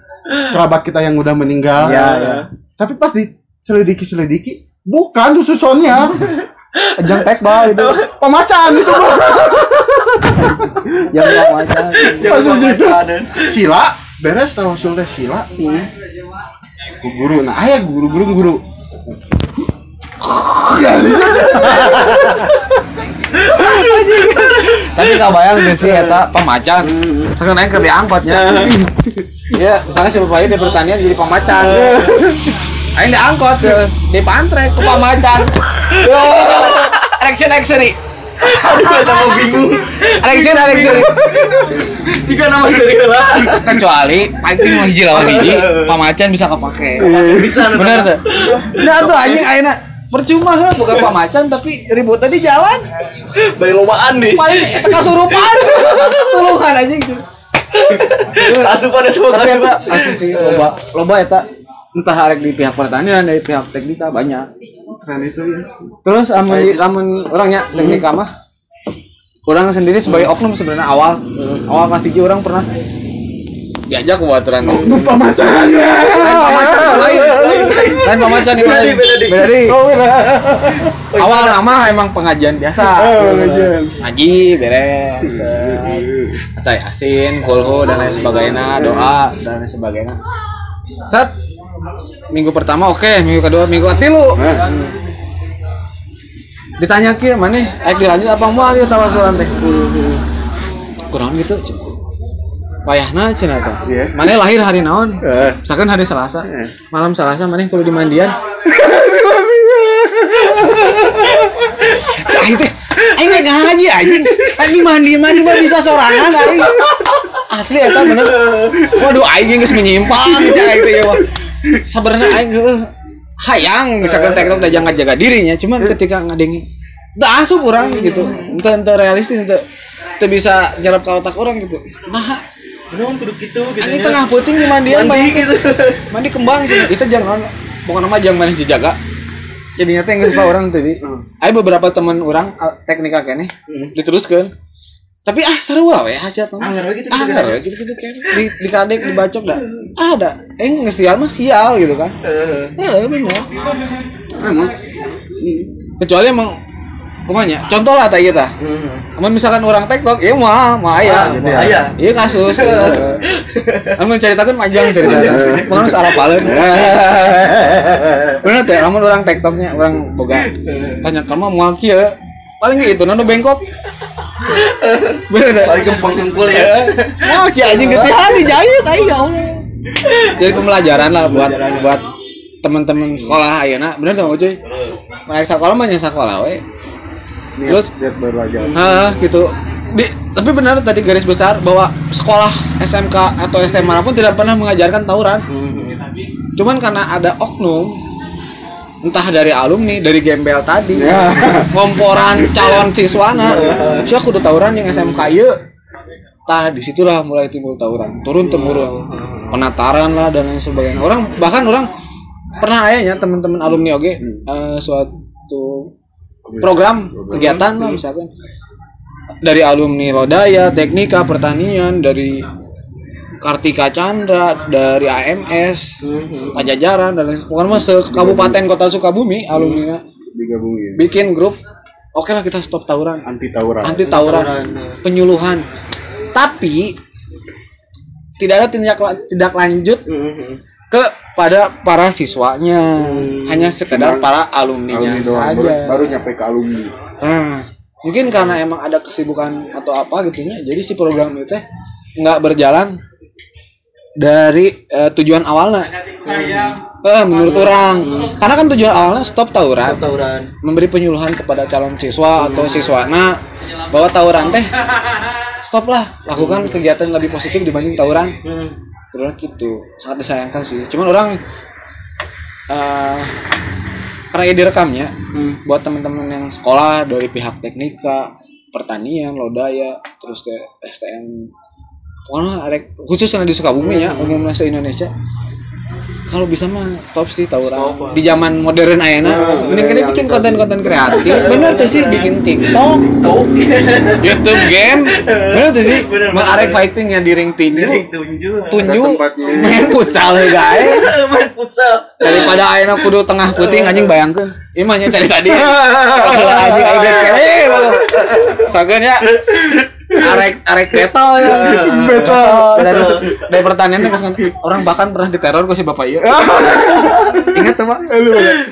kerabat kita yang udah meninggal. Ya. Tapi pas diselidiki, bukan khususannya. Ajang tekbal itu. Pemacan itu. Yang pemacan. Pas itu sila beres tawasul teh sila. Guru nah aya guru. Tapi kabayang deh sih eta pemacan. Sekarang ke diangkotnya. Ya, misalnya si bapak di pertanian jadi pemacan. Aing diangkot di pantrek ke pemacan. Action. Kita mau bingung. Action. Jika nama serius lah. Kecuali fighting hiji lawan hiji, pamacan bisa kepake. Bisa bener tuh. Nah tuh anjing ayeuna percuma heuh bukan pamacan tapi ributnya di jalan. Bari lobaan nih. Paling eta kasurupan. Tulungan anjing. Asupan itu Tapi eta asli sih loba eta entah arek di pihak pertanian dari pihak teknika banyak. Tren itu ya. Terus amun orangnya teknika mah orang sendiri sebagai oknum sebenarnya awal kasih orang pernah diajak ke aturan Pemacan lain pemacan ini beda di awal nama emang pengajian biasa ngaji beres acai asin kulhu dan lain sebagainya doa dan lain sebagainya saat minggu pertama oke, minggu kedua minggu ketilu ditanya ki mana dilanjut apa mau lihat tawasulan teh kurang gitu wayahna cenah teh. Iya. Maneh lahir hari naon? Misalkan hari Selasa. Malam Selasa maneh kudu di mandian. Aing teh aing ngaji anjing. Aing mandi mah bisa sorangan aing. Asli eta bener. Waduh aing geus menyimpang cai teh ya. Sabenerna aing hayang misalkan TikTok udah jangan jaga dirinya, cuman ketika ngadengi da asup urang gitu. Ente realistis ente bisa nyerap ke otak orang gitu. Nah, Naon kudu kitu gitu. ini tengah puting di mandian bayangin gitu. Mandi kembang cenah. Itu jangan bukan nama jangan maneh dijaga. Jadinya teh geus orang tadi. Aya beberapa teman orang teknika keneh diteruskeun. Tapi sarua we hasiat mah. Anggar we gitu. Gitu kan. Di kadek dibacok dah. Ada. Geus sial mah sial gitu kan. Bener. Emang Kecuali emang kumanya contoh lah tadi kita misalkan orang TikTok ya mah aya iya kasus amun ceritakan panjang cerita pengen sarapaleun bener teh amun orang TikToknya orang boga tanya kamu mau kieu paling gitu nanu bengkok bener teh Paling gempeng-gempul ya. mau kieu anjing getihan dijahit ya Allah jadi pembelajaran lah buat teman-teman sekolah ayeuna bener teh cuy mereka sekolah mah nya sekolah we terus lihat belajar. Gitu. Tapi benar tadi garis besar bahwa sekolah SMK atau STM manapun tidak pernah mengajarkan tawuran. Cuman karena ada oknum entah dari alumni, dari gembel tadi, ngomporan calon siswana, saya kudu tawuran yang SMK ieu. Tah disitulah mulai timbul tawuran, turun temurun, penataran lah dan lain sebagainya. Orang pernah ayahnya teman-teman alumni oge suatu program kegiatan lah misalkan dari alumni Lodaya, Teknika, Pertanian, dari Kartika Chandra, dari AMS, Pajajaran dan lain sebagainya. Kabupaten Kota Sukabumi alumni Digabungin. bikin grup. Oke lah kita stop tawuran, Anti tawuran. penyuluhan. Tapi tidak ada tindak lanjut kepada para siswanya, hanya sekedar para alumninya saja. Baru nyampe ke alumni. Nah, mungkin karena emang ada kesibukan atau apa gitunya, jadi si program itu nggak berjalan dari tujuan awalnya. Menurut orang, karena kan tujuan awalnya stop tawuran, memberi penyuluhan kepada calon siswa atau siswana bahwa tawuran teh stop lah, lakukan kegiatan lebih positif dibanding tawuran. Terus gitu, sangat disayangkan sih. Cuman orang karena direkamnya buat teman-teman yang sekolah dari pihak Teknika, Pertanian, Lodaya, terus STM, pokoknya khususnya di Sukabumi ya, umumnya se Indonesia. Kalau bisa mah stop sih tawuran. Di zaman modern ayeuna, mending bikin konten-konten kreatif. Bener tuh sih bikin TikTok, YouTube game. Bener tuh sih arek fighting yang di ring tinju. Main futsal guys. Main futsal. Daripada ayeuna kudu tengah puting anjing bayangkeun. Ieu mah nya cari tadi. Anjing aing kere. Sageunnya arek beto ya. Dari pertanian teh orang bahkan pernah diteror ku si bapak ieu. Ingat tuh, Pak?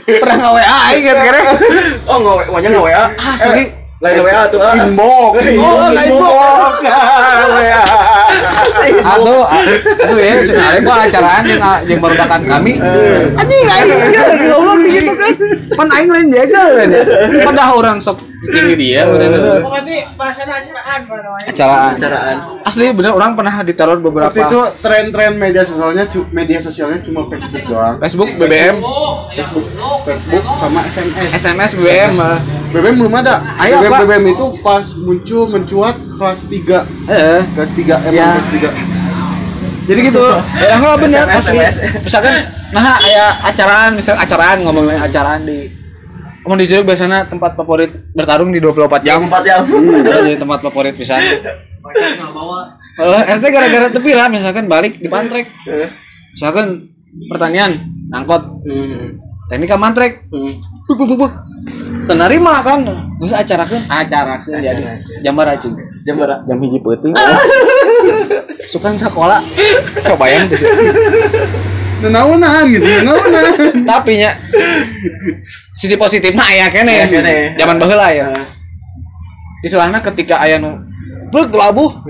Pernah nge-WA aing kere. Oh, nge-WA. Asli. Lain WA tuh. Inbox. Inbox. WA. Aduh ya cenah arek gua acaraan jeung barudakan kami. Anjing aing goblok gitu kan. Pan aing lain jagal kan. Padahal orang sok ini dia bener. Berarti bahasana acaraan. Asli bener orang pernah diteror beberapa. Waktu itu tren media sosialnya cuma Facebook doang. Facebook, BBM, Facebook sama SMS, BBM. BBM belum ada. Ayo, Pak. BBM itu pas mencuat kelas 3. Kelas 3 Ya. kelas 3. Jadi gitu. Ya enggak bener asli. Misalkan aya acaraan ngomongin acaraan di di Jeruk biasanya tempat favorit bertarung di 24 jam. 4 jam. Jadi tempat favorit pisan. RT gara-gara tepi lah misalkan balik di pantrek. Misalkan pertanian angkot. Teknika mantrek. Buk. Tenarima kan. Geus acarakeun jadi jambar acing. Jam hiji peuting. Sukan sekolah. Kebayang tuh. Nenaunan gitu. Tapi nya sisi positifnya aya keneh. Zaman baheula ya. Istilahnya ketika aya nu brek labuh.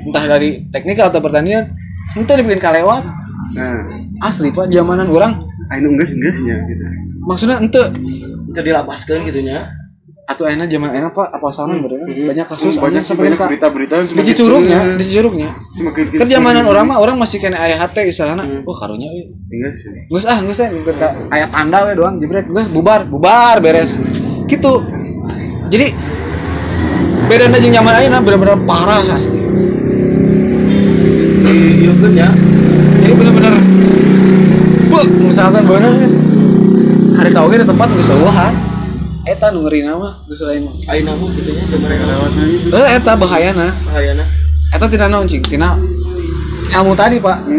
Entah dari teknik atau pertanian, ente dibikin kalewat. Nah, Asli Pak, zamanan orang. anu geus-geusnya gitu. Maksudnya ente Itu dilabaskeun gitu nya. atau enak zaman enak Pak, apa salah bener banyak kasus banyak sampai banyak ka berita-berita di Cicurugnya. Semakin Kan zamanan orang mah orang masih kena aya hate istilahna. Wah, karunya euy. enggak sih. Geus ngeukeun ka aya tanda we doang jebret geus bubar beres. Gitu. Jadi bedana jeung zaman ayeuna bener-bener parah asli. Iya kan ya. Jadi bener-bener misalkan bener hari tau ge di tempat geus eueuhan. Eta nu ngeurina mah geus lain. Ayeuna mah kitu nya mereka lewatna itu. Eta bahayana. Bahayana. Eta tina naon cing? Tina ilmu tadi, Pak.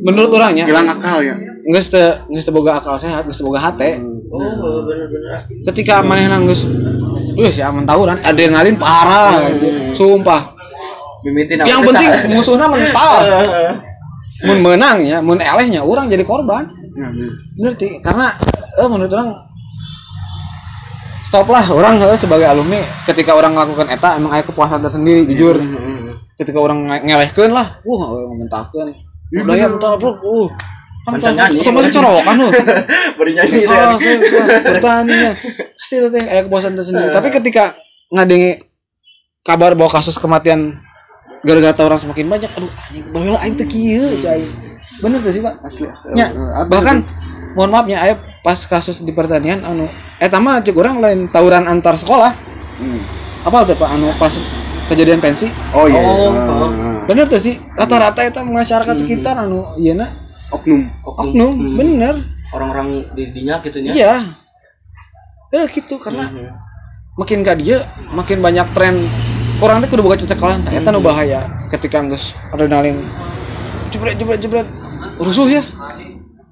Menurut orangnya Hilang akal ya. geus teu boga akal sehat, geus teu boga hate. Oh, bener-bener. Ketika manehna geus si aman tawuran, adrenalin parah gitu. Sumpah. Mimitin Yang penting musuhna mental. Mun menangnya, mun elehnya orang jadi korban. Bener ti, karena menurut orang stop lah orang sebagai alumni ketika orang melakukan eta emang aya kepuasan tersendiri jujur. Ketika orang ngelehkeun lah, mentahkeun. Udah ya mentah bro. Kan nyanyi. Itu masih corokan lu. Bari nyanyi. Pertanian. Pasti teh aya kepuasan tersendiri. Tapi ketika ngadengi kabar bahwa kasus kematian gara-gara orang semakin banyak, aduh anjing baheula aing teh kieu cai. Bener tuh sih, Pak? Asli. Nya, bahkan mohon maaf nya aya pas kasus di pertanian anu eta mah cek urang lain tawuran antar sekolah. Apa tuh Pak anu pas kejadian pensi? Oh iya. Bener tuh sih, rata-rata eta masyarakat sekitar anu ieuna oknum, bener. Orang-orang di dinya gitu nya. Iya. Gitu karena makin ka dieu makin banyak tren orang teh kudu boga cecekelan tah eta nu bahaya ketika geus adrenalin jebret rusuh ya.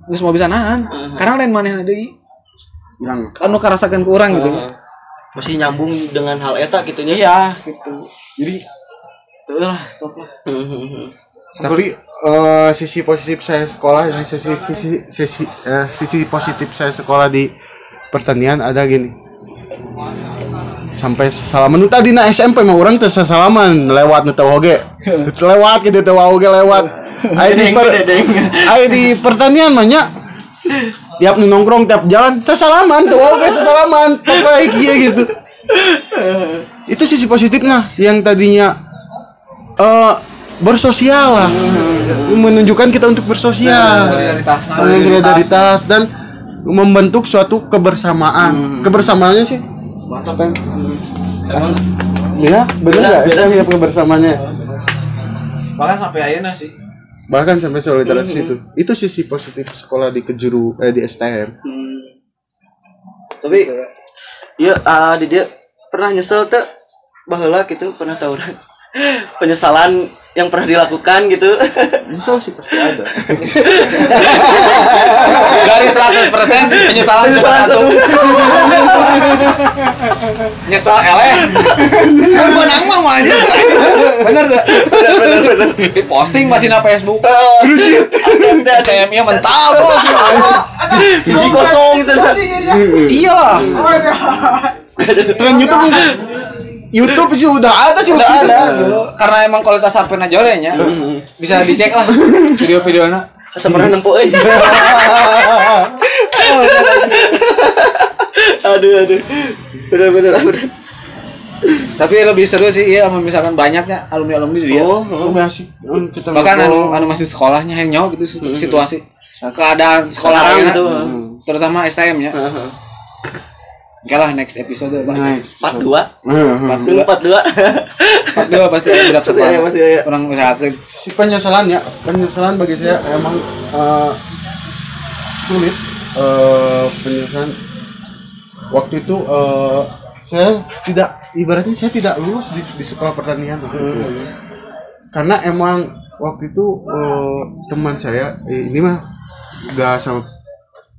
Geus mau bisa nahan. Karena lain manehna deui. Anu karasakeun ku urang gitu. Masih nyambung dengan hal eta gitu nya. Iya, gitu. Jadi lah, stop lah. Tapi sisi positif saya sekolah, sisi positif saya sekolah di pertanian ada gini. Sampai salaman nu tadi na SMP mah urang teu sasalaman lewat nu teu oge. Lewat gitu teu oge lewat. Aya di pertanian mah nya. Tiap nongkrong tiap jalan sasalaman teu oge sasalaman. Pokoknya kieu gitu. Itu sisi positifnya yang tadinya bersosial lah. Menunjukkan kita untuk bersosial. Solidaritas dan membentuk suatu kebersamaan. Kebersamaannya sih mantap kan? Ya, benar enggak? Saya kebersamaannya. Bahkan sampai ayeuna sih. Bahkan sampai solidaritas itu sisi positif sekolah di di STM. Tapi ya di dia pernah nyesel teh baheula gitu pernah tawuran. Penyesalan yang pernah dilakukan gitu. Nyesel sih pasti ada. Dari 100% penyesalan cuma 1. Nyesal eleh. Menang mah mah nyesal. Bener tuh. Bener. Di posting masih na Facebook. STM-nya mental bos. Biji kosong cenah. Iyalah. Tren YouTube sih udah ada dulu. Karena emang kualitas HP-na jore nya. Bisa dicek lah video-videona. Asa pernah nempo euy. Aduh. Bener. Tapi lebih seru sih iya misalkan banyaknya alumni di dia. Masih kita bahkan anu masih sekolahnya yang nyawa gitu situasi. Keadaan sekolah gitu. Terutama STM nya. Oke lah next episode part 2 pasti ada budak sekolah orang usahakan si penyesalan bagi saya emang sulit penyesalan waktu itu saya tidak lulus di sekolah pertanian karena emang waktu itu teman saya ini mah gak sama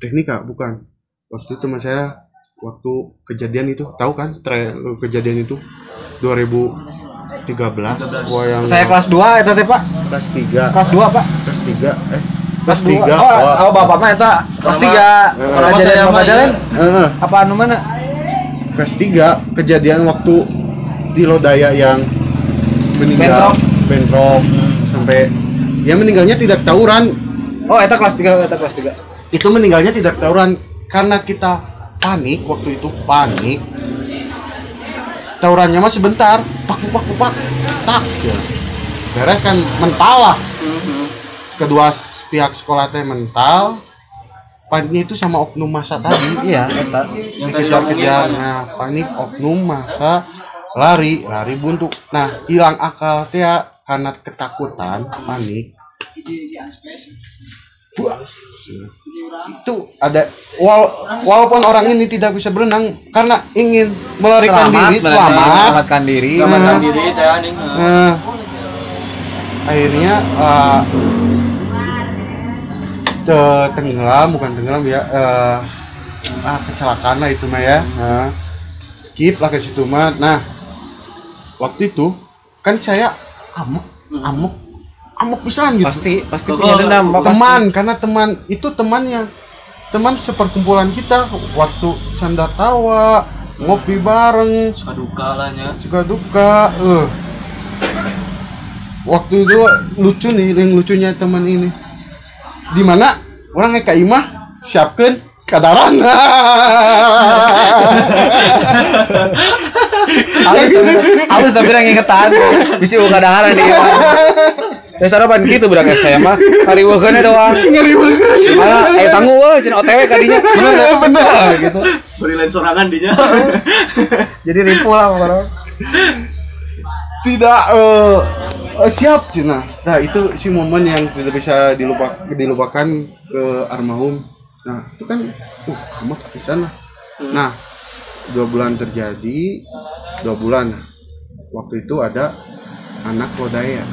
teknika bukan waktu itu teman saya waktu kejadian itu tahu kan kejadian itu 2013 yang saya kelas 2 eta teh Pak kelas 2 Pak kelas 3 oh bapak mah eta kelas 3 kejadian apa jalan apa anu mana kelas 3 kejadian waktu di Lodaya yang meninggal bentrok sampai dia meninggalnya tidak tawuran. Oh, eta kelas 3. Itu meninggalnya tidak tawuran karena kita panik waktu itu, panik. Tawurannya mah sebentar, pak tak ya. Beres kan mental lah. Kedua pihak sekolah teh mental. Paniknya itu sama oknum masa tadi. Iya, eta. Yang tadi Kejar-kejar. Nah, panik oknum masa lari buntu. Nah, hilang akal teh karena ketakutan, panik. Buah. Itu ada walaupun orang ini tidak bisa berenang karena ingin melarikan diri, selamatkan diri. Selamatkan diri teh anjing. Akhirnya bukan tenggelam ya, kecelakaan lah itu mah ya. Skip lah ke situ mah. Nah, waktu itu kan saya amuk pisan gitu. Pasti punya dendam, Teman, karena teman itu teman seperkumpulan kita waktu canda tawa, ngopi bareng, Suka duka lah nya. suka duka. Waktu itu lucu nih, yang lucunya teman ini. Di mana orang kayak imah siapkan kadaran. Halus tapi yang ingetan. Bisa buka daharan dia. Dasar pan gitu budak saya mah. Ngariweukeunna doang. Mana tangguh we cenah OTW kadinya. Bener gitu. Beri lain sorangan dinya. Jadi ripuh lah pokoknya. Tidak siap cina. Nah itu si momen yang tidak bisa dilupakan ke almarhum. Nah itu kan amat pisan lah. Nah 2 bulan terjadi, 2 bulan waktu itu ada anak lodaya.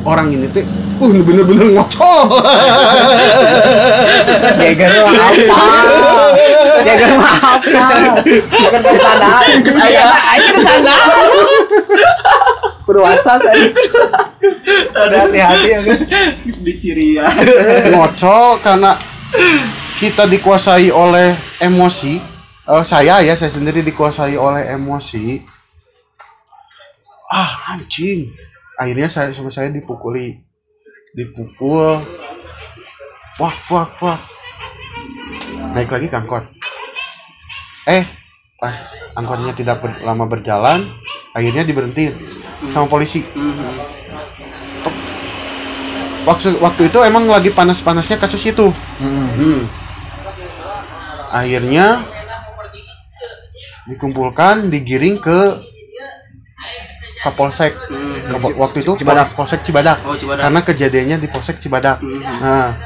Orang ini tuh bener-bener ngocol. Jager mah apa? Jager mah apa? Bukan tanda. Saya aja tanda. Berwasa saya. Hati-hati ya kan. Di ciri ya. Ngocol karena kita dikuasai oleh emosi. Saya sendiri dikuasai oleh emosi. Anjing. Akhirnya saya dipukul. Wah. Naik lagi ke angkot. Pas angkotnya tidak lama berjalan, akhirnya diberhentiin sama polisi. Waktu itu emang lagi panas-panasnya kasus itu. Akhirnya dikumpulkan, digiring ke Kapolsek. Waktu itu Cibadak. Polsek Cibadak. Oh, Cibadak. Karena kejadiannya di Polsek Cibadak. Nah,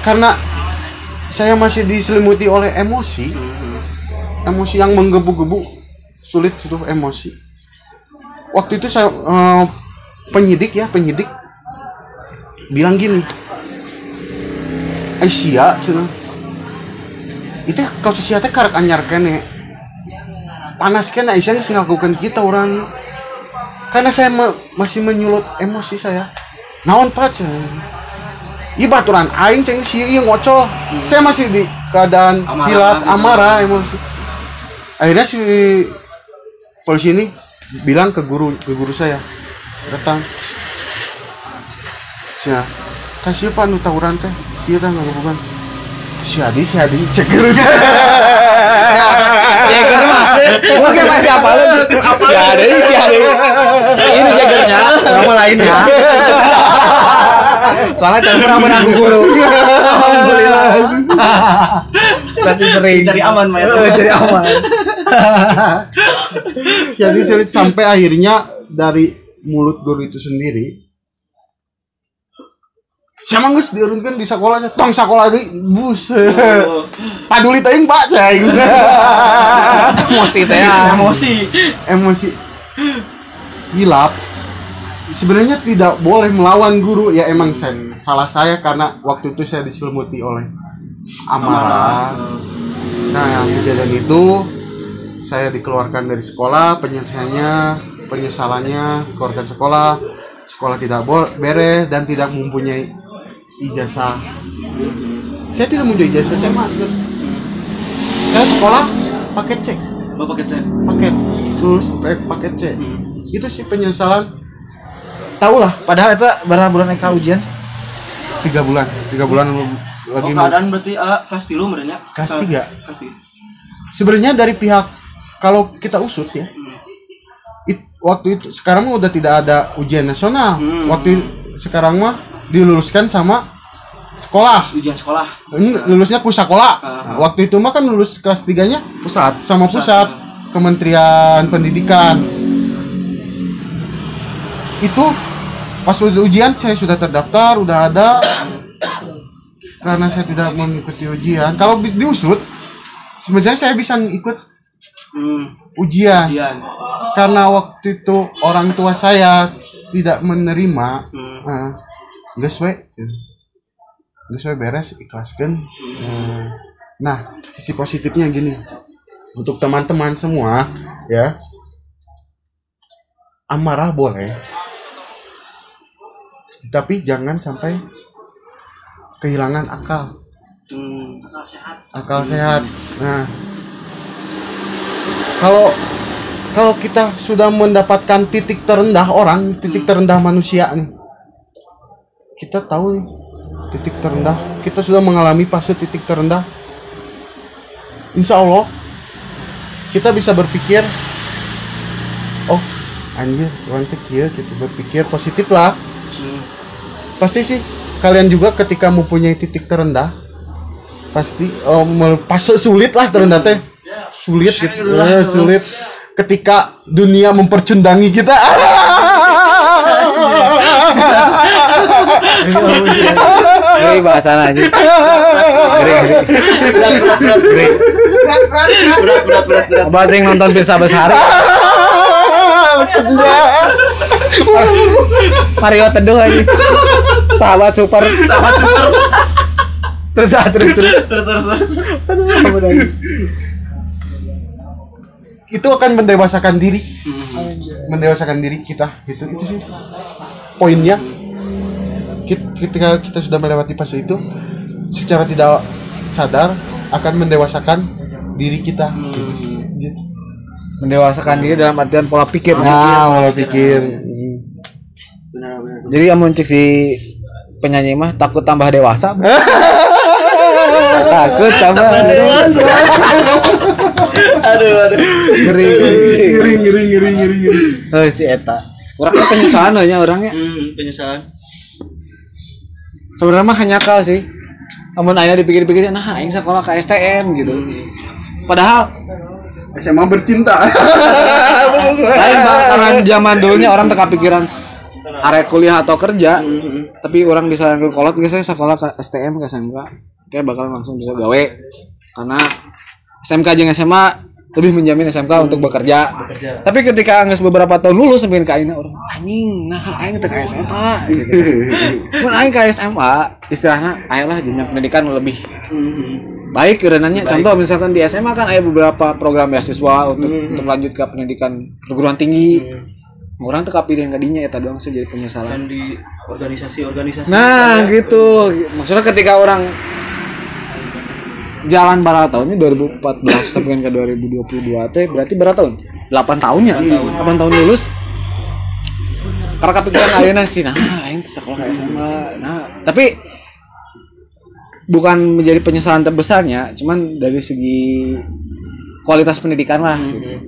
karena saya masih diselimuti oleh emosi yang menggebu-gebu, sulit itu emosi. Waktu itu saya penyidik bilang gini, Aisyah cenah itu kasus sia teh karek anyar kene panas kene Aisyah geus ngakukeun kita orang karena saya masih menyulut emosi saya. Naon Pak cenah ieu baturan aing cenah si ieu ngocol. Saya masih di keadaan hilaf, amarah, emosi. Akhirnya si polisi ini bilang ke guru saya, datang sia kasih Pak nu tawuran teh sia teh ngabukan si Adi ceger. Jager mah. Mungkin masih apa lu? Si Ade. Ini jagernya, nama lainnya. Soalnya jangan pernah menang guru. Alhamdulillah. Tapi sering Cari aman mah itu. Cari aman. Jadi sampai akhirnya dari mulut guru itu sendiri, siapa nges diurunkan di sekolahnya, tong sekolah di bus, paduli tayang Pak ceng, emosi, hilap. Sebenarnya tidak boleh melawan guru, ya emang salah saya karena waktu itu saya diselimuti oleh amarah. Nah kejadian itu saya dikeluarkan dari sekolah, penyesalannya keluarkan sekolah tidak beres dan tidak mempunyai ijazah. Saya tidak mempunyai ijazah, saya sekolah paket C. Bapak kita Paket. lulus paket C. Itu sih penyesalan. Tahu lah, Padahal itu berapa bulan Eka ujian sih? 3 bulan lagi keadaan berarti kelas 3 merenya. Kelas 3. Kelas 3. Sebenarnya dari pihak kalau kita usut ya. Waktu itu sekarang mah udah tidak ada ujian nasional. Waktu sekarang mah diluluskan sama sekolah. Ujian sekolah. Ini lulusnya Pusakola. Waktu itu mah kan lulus kelas 3-nya Pusat. sama pusat Kementerian Pendidikan. Itu pas ujian saya sudah terdaftar, udah ada. Karena saya tidak mengikuti ujian. Kalau diusut sebenarnya saya bisa ikut ujian. Karena waktu itu orang tua saya tidak menerima. Geus we beres ikhlaskan. Nah, sisi positifnya gini. Untuk teman-teman semua ya. Amarah boleh. Tapi jangan sampai kehilangan akal. Akal sehat. Nah, kalau kita sudah mendapatkan titik terendah orang, titik terendah manusia nih, kita tahu nih, titik terendah, kita sudah mengalami fase titik terendah. Insya Allah kita bisa berpikir, oh anjir, orang kecil gitu, berpikir positif lah. Pasti sih kalian juga ketika mempunyai titik terendah, pasti fase sulit lah terendah teh. Sulit gitu, sulit ketika dunia mempercundangi kita. Ini bahasana aja. Berat. Obat yang nonton Pirsa Besari. Mario Teduh aja. Sahabat super. Terus. Aduh, Itu akan mendewasakan diri. Mendewasakan diri kita gitu. Itu sih poinnya. Ketika kita sudah melewati fase itu, secara tidak sadar akan mendewasakan diri kita gitu. mendewasakan diri dalam artian pola pikir. Pola pikir. Benar. Jadi amun cek si penyanyi mah takut tambah dewasa. Takut tambah dewasa. Aduh. Ngeri. Oh si eta. Orangnya penyesalan nya orangnya. Penyesalan. Sebenarnya mah hanya kal sih. Amun ayeuna dipikir-pikir nah aing sekolah ke STM gitu. Padahal SMA bercinta. lain karena zaman dulunya orang teka pikiran arek kuliah atau kerja. Tapi orang disarankan kolot geus sekolah ke STM ke SMK. Kayak bakal langsung bisa gawe. Karena SMK jeung SMA lebih menjamin SMK untuk bekerja. Tapi ketika geus beberapa tahun lulus sampeun ka ayeuna orang anjing nah aing teh ka SMA gitu. Mun aing ka SMA istilahnya ayolah jenjang pendidikan lebih baik kerenannya. Contoh misalkan di SMA kan ada beberapa program beasiswa untuk lanjut ke pendidikan perguruan tinggi. Orang tuh kapilih yang kadinya eta doang sih jadi penyesalan. Di organisasi. Nah, gitu. Maksudnya ketika orang jalan berapa tahun ini 2014 sampai ke 2022 teh berarti berapa tahun? 8 tahunnya. 8 tahun lulus. Karena kepikiran ayeuna sih nah aing sekolah kayak SMA. Nah, tapi bukan menjadi penyesalan terbesarnya, cuman dari segi kualitas pendidikan lah gitu.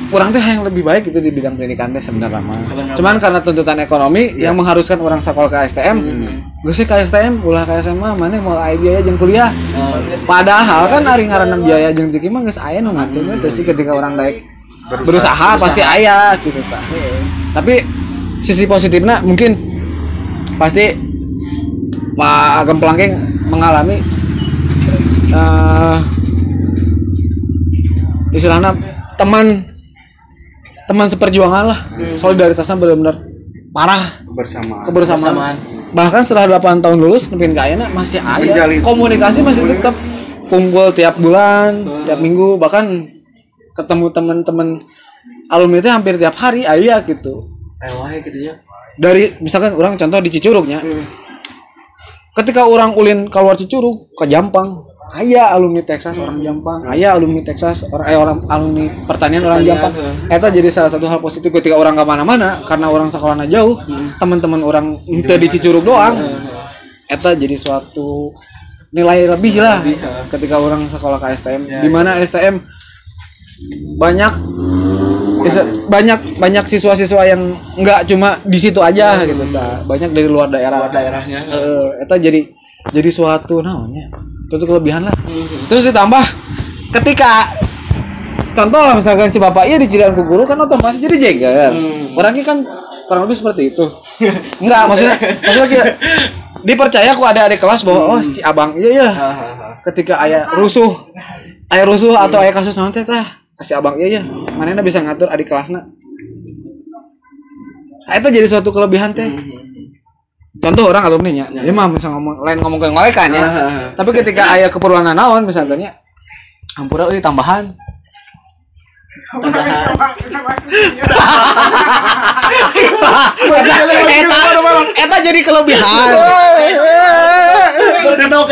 Kurang teh yang lebih baik itu di bidang pendidikan teh sebenarnya mah. Cuman karena tuntutan ekonomi yang mengharuskan orang sekolah ke STM, geus ke STM ulah ke SMA mana mau aya biaya jeung kuliah. Padahal kan ari ngaranna biaya jeung rezeki mah geus aya nu ngatur teh sih ketika orang baik berusaha pasti aya gitu tah. Tapi sisi positifnya mungkin pasti Pak Agam Pelangking mengalami istilahnya teman seperjuangan lah. Solidaritasnya benar-benar parah. Kebersamaan. Bahkan setelah 8 tahun lulus nepin ka ayeuna masih ada komunikasi, masih tetap kumpul tiap bulan, tiap minggu, bahkan ketemu teman-teman alumni itu hampir tiap hari aya gitu. Wae gitu ya. Dari misalkan orang contoh di Cicurugnya. Ketika orang ulin keluar Cicurug ke Jampang, aya alumni Texas orang Jampang, aya alumni Texas orang alumni pertanian orang Jampang. Eta jadi salah satu hal positif ketika orang kemana-mana karena orang sekolahnya jauh, teman-teman orang teu di Cicurug doang. Eta jadi suatu nilai lebih lah ketika orang sekolah ke STM, di mana STM banyak siswa-siswa yang nggak cuma di situ aja gitu, banyak dari luar daerahnya. Eta jadi suatu namanya itu kelebihan lah. Terus ditambah ketika contoh misalkan si bapak di Cilian ku guru kan otomatis jadi jeger. Orangnya kan kurang lebih seperti itu. Enggak, maksudnya dipercaya ku ada adik kelas bahwa oh si abang iya. Ketika aya rusuh atau aya kasus naon teh si abang iya. Manehna bisa ngatur adik kelasna. Itu jadi suatu kelebihan teh. Contoh orang alumni nya, ya mah bisa ngomong ke mereka nya. Tapi ketika aya keperluan naon misalnya ampura euy tambahan. Eta jadi kelebihan. Berkedok.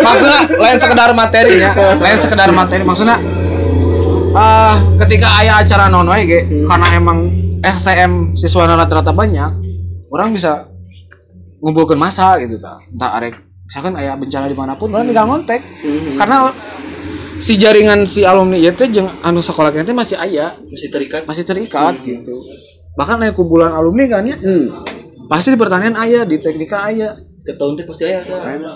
Maksudnya lain sekedar materinya, maksudnya ketika aya acara non wae ge karena emang STM siswa rata-rata banyak, orang bisa ngumpulkeun masa gitu entah arek misalkan aya bencana dimanapun orang tinggal ngontek karena si jaringan si alumni ieu teh jeung anu sakola teh masih terikat gitu. Bahkan aya kumpulan alumni kan ya. Pasti di pertanian aya, di teknika aya. Tiap tahun teh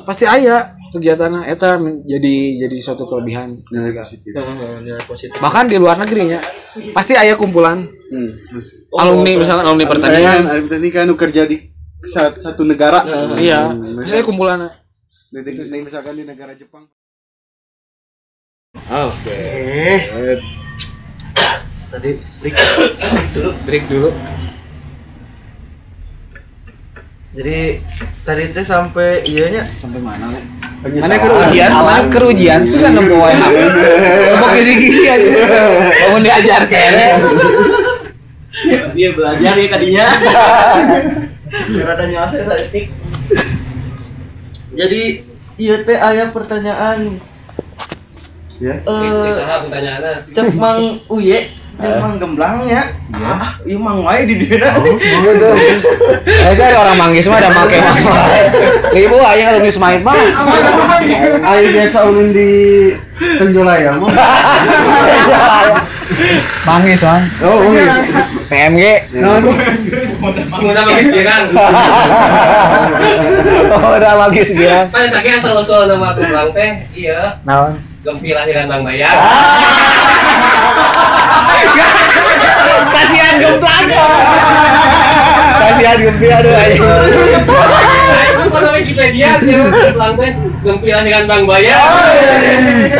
pasti aya kegiatanna eta jadi suatu kelebihan nilai positif. Bahkan di luar negerinya pasti aya kumpulan alumni misalkan alumni pertanian kan kerja di satu negara. Iya, misalnya kumpulan misalkan di negara Jepang. Oke. Tadi break dulu. Jadi tadi teh sampai iyanya Sampai mana? Mana kerugian sih kan nemu wae. Mau kisi-kisi aja. Mau diajar kene. Dia belajar ya kadinya. Cara nyasar etik. Jadi ieu teh aya pertanyaan. Ya. Saha pertanyaanna? Cek Mang Uye jeung Mang Gemblang nya. Ieu Mang wae di dieu. Gitu. Saya orang manggis mah ada make mah. Ibu aya alumni Smait mah. Ayo biasa ulun di Tenjolaya mah. Manggis mah. Oh, PMG. Udah manggis giran. Udah manggis giran. Pan saking asal-usul nama Gemblang teh ieu. Naon? Gempi lahiran Bang Bayar. Kasihan Gemblang. Kasihan Gempi aduh aja. Kalau Wikipedia Gemblang teh Gempi lahiran Bang Bayar.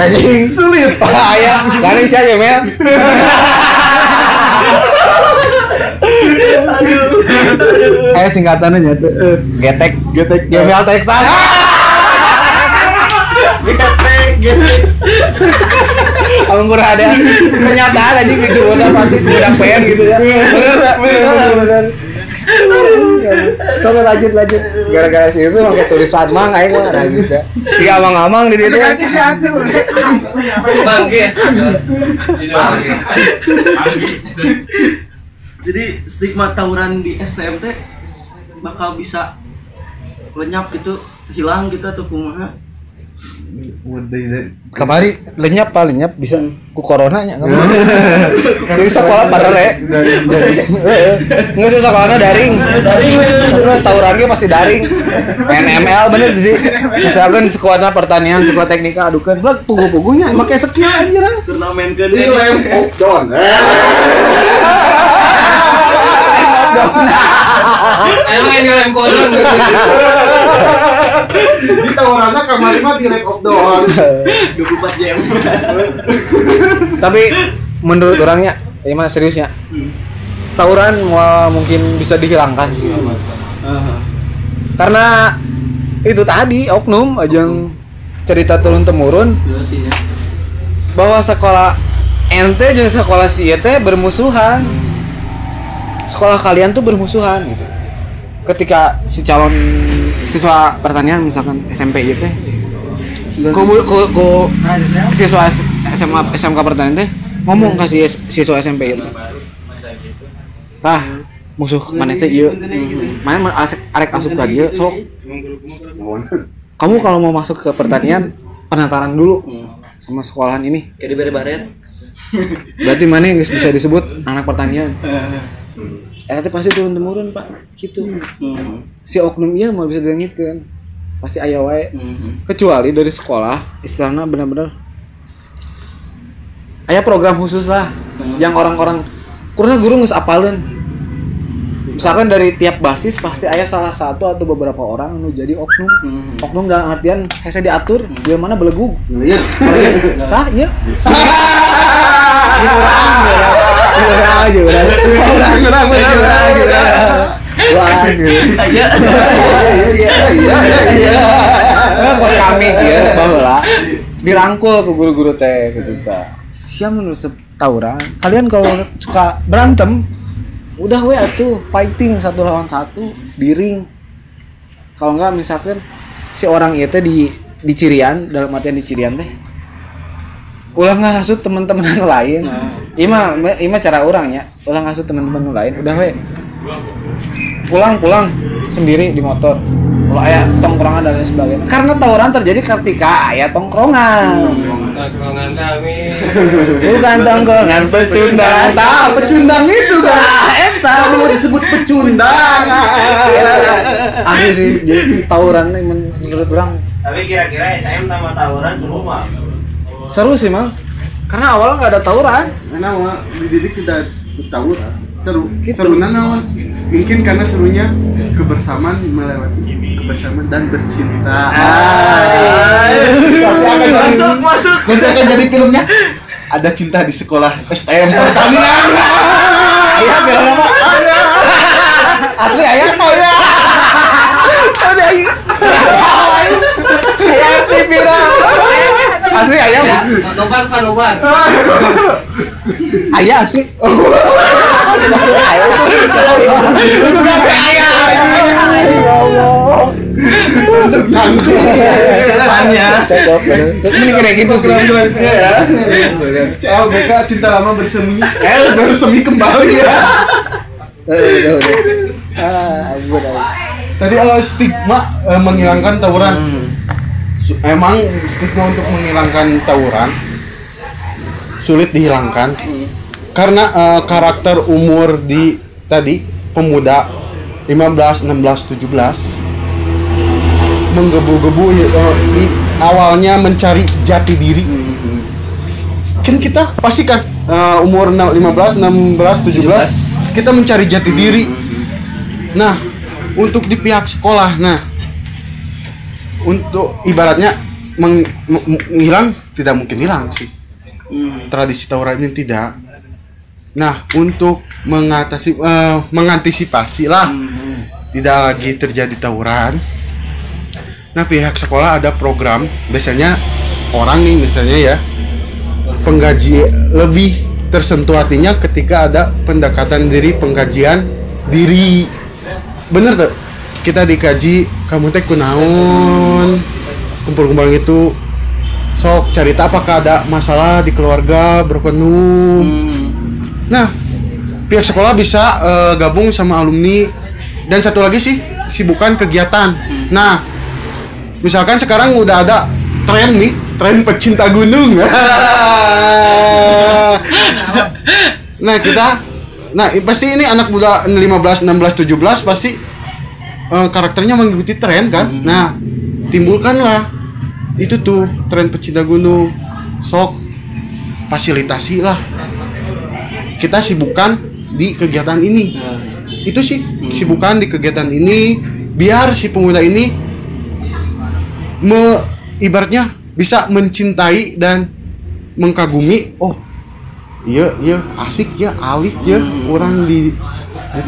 Anjing sulit. Aya, garing cek email. Ayo singkatannya nyatu. Getek. Gmail Texas. Getek. Ampun ada kenyataan aja gitu udah pasti udah pengen gitu ya. Bener. So lanjut. Gara-gara sih itu pakai tulisan mang aing mah nangis dah. Tiga amang-amang di dieu. Manggis. Jadi stigma tawuran di STM teh bakal bisa lenyap gitu, hilang gitu atau kumaha? Kamari lenyap bisa ku corona nya kamu. Jadi sekolah parere. Nggak sih sekolahnya daring. Terus tawurannya pasti daring. NML bener sih. Misalkan sekolahnya pertanian, sekolah teknika adukan, blak pugu-pugunya pakai skill anjir. Turnamen ke Ini lem Don. Emang ini lem kodon. Di tawarannya kamari mah di lem doang. 24 jam. Tapi menurut orangnya, emang seriusnya. Tawuran mungkin bisa dihilangkan sih. Karena itu tadi oknum aja yang cerita turun temurun bahwa sekolah ente jeung sekolah si teh bermusuhan. sekolah kalian tuh bermusuhan gitu. Ketika si calon siswa pertanian misalkan SMP gitu teh, siswa SMA SMK pertanian teh ngomong ke siswa SMP itu, musuh mana teh ieu, mana arek asup ka dieu sok. Kamu kalau mau masuk ke pertanian penataran dulu sama sekolahan ini. Kayak diberi baret. Berarti mana yang bisa disebut anak pertanian? Tapi pasti turun temurun pak, gitu. Si oknum iya mau bisa dilengitkan, pasti aya wae. Kecuali dari sekolah, istilahnya benar-benar aya program khusus lah, yang orang-orang kurang guru geus apaleun. Misalkan dari tiap basis pasti aya salah satu atau beberapa orang anu jadi oknum. Oknum dalam artian hese diatur, dia mana belegug. Iya. Tah, iya. Orang. Kos kami dia baheula dirangkul ke guru-guru teh gitu ta. Sia menurut tawuran. Kalian kalau suka berantem udah we atuh fighting 1 lawan 1 di ring. Kalau enggak misalkan si orang itu di cirian, dalam artian di cirian teh ulah ngasut teman-teman anu lain. Ima cara orangnya, ulah ngasut teman-teman anu lain. Udah we. Pulang sendiri di motor. Kalau aya tongkrongan dan lain sebagainya. Karena tawuran terjadi ketika aya tongkrongan. Tongkrongan kami. Bukan tongkrongan pecundang. Pecundang itu kan. Eta Kalau disebut pecundang. asli sih jadi tawuran menurut orang Tapi kira-kira STM tambah tawuran seru mah. seru sih mang. Karena awalnya nggak ada tawuran. Karena dididik tidak tawuran. Seru. Gitu. Serunya naon? Mungkin karena serunya kebersamaan melewati kebersamaan dan bercinta. Masuk. Nanti akan jadi filmnya ada cinta di sekolah STM pertanian. Ayah bilang apa? Asli ayah. Ada ayah. Ayah TV asli ayah mah. Tobat panuban. Ayah asli. Depannya Cocok. Mending kayak gitu sih. selanjutnya ya. CLBK cinta lama bersemi kembali ya. Udah. Ampun. Tadi stigma menghilangkan tawuran. Emang stigma untuk menghilangkan tawuran sulit dihilangkan karena karakter umur di tadi pemuda 15, 16, 17 menggebu-gebu awalnya mencari jati diri. Kan kita pasti kan umur 15, 16, 17 kita mencari jati diri. Nah, untuk di pihak sekolah, untuk ibaratnya hilang tidak mungkin hilang sih. Tradisi tawuran ini tidak. Nah, untuk mengantisipasi lah tidak lagi terjadi tawuran. Nah, pihak sekolah ada program, biasanya orang nih misalnya ya, penggaji lebih tersentuh hatinya ketika ada pendekatan diri, pengkajian diri. Bener tuh, kita dikaji, kamu teh kunaon, kumpul-kumpul gitu, sok cerita apakah ada masalah di keluarga, berkenum. Nah, pihak sekolah bisa gabung sama alumni. Dan satu lagi sih, sibukan kegiatan. Nah, misalkan sekarang udah ada tren nih, tren pecinta gunung. Nah pasti ini anak muda 15, 16, 17 pasti karakternya mengikuti tren kan. Nah, timbulkanlah itu tuh tren pecinta gunung. Sok fasilitasi lah. Kita sibukan di kegiatan ini. Itu sih, sibukan di kegiatan ini biar si pemuda ini ibaratnya bisa mencintai dan mengkagumi. Oh, iya asik ya, alik ya, orang di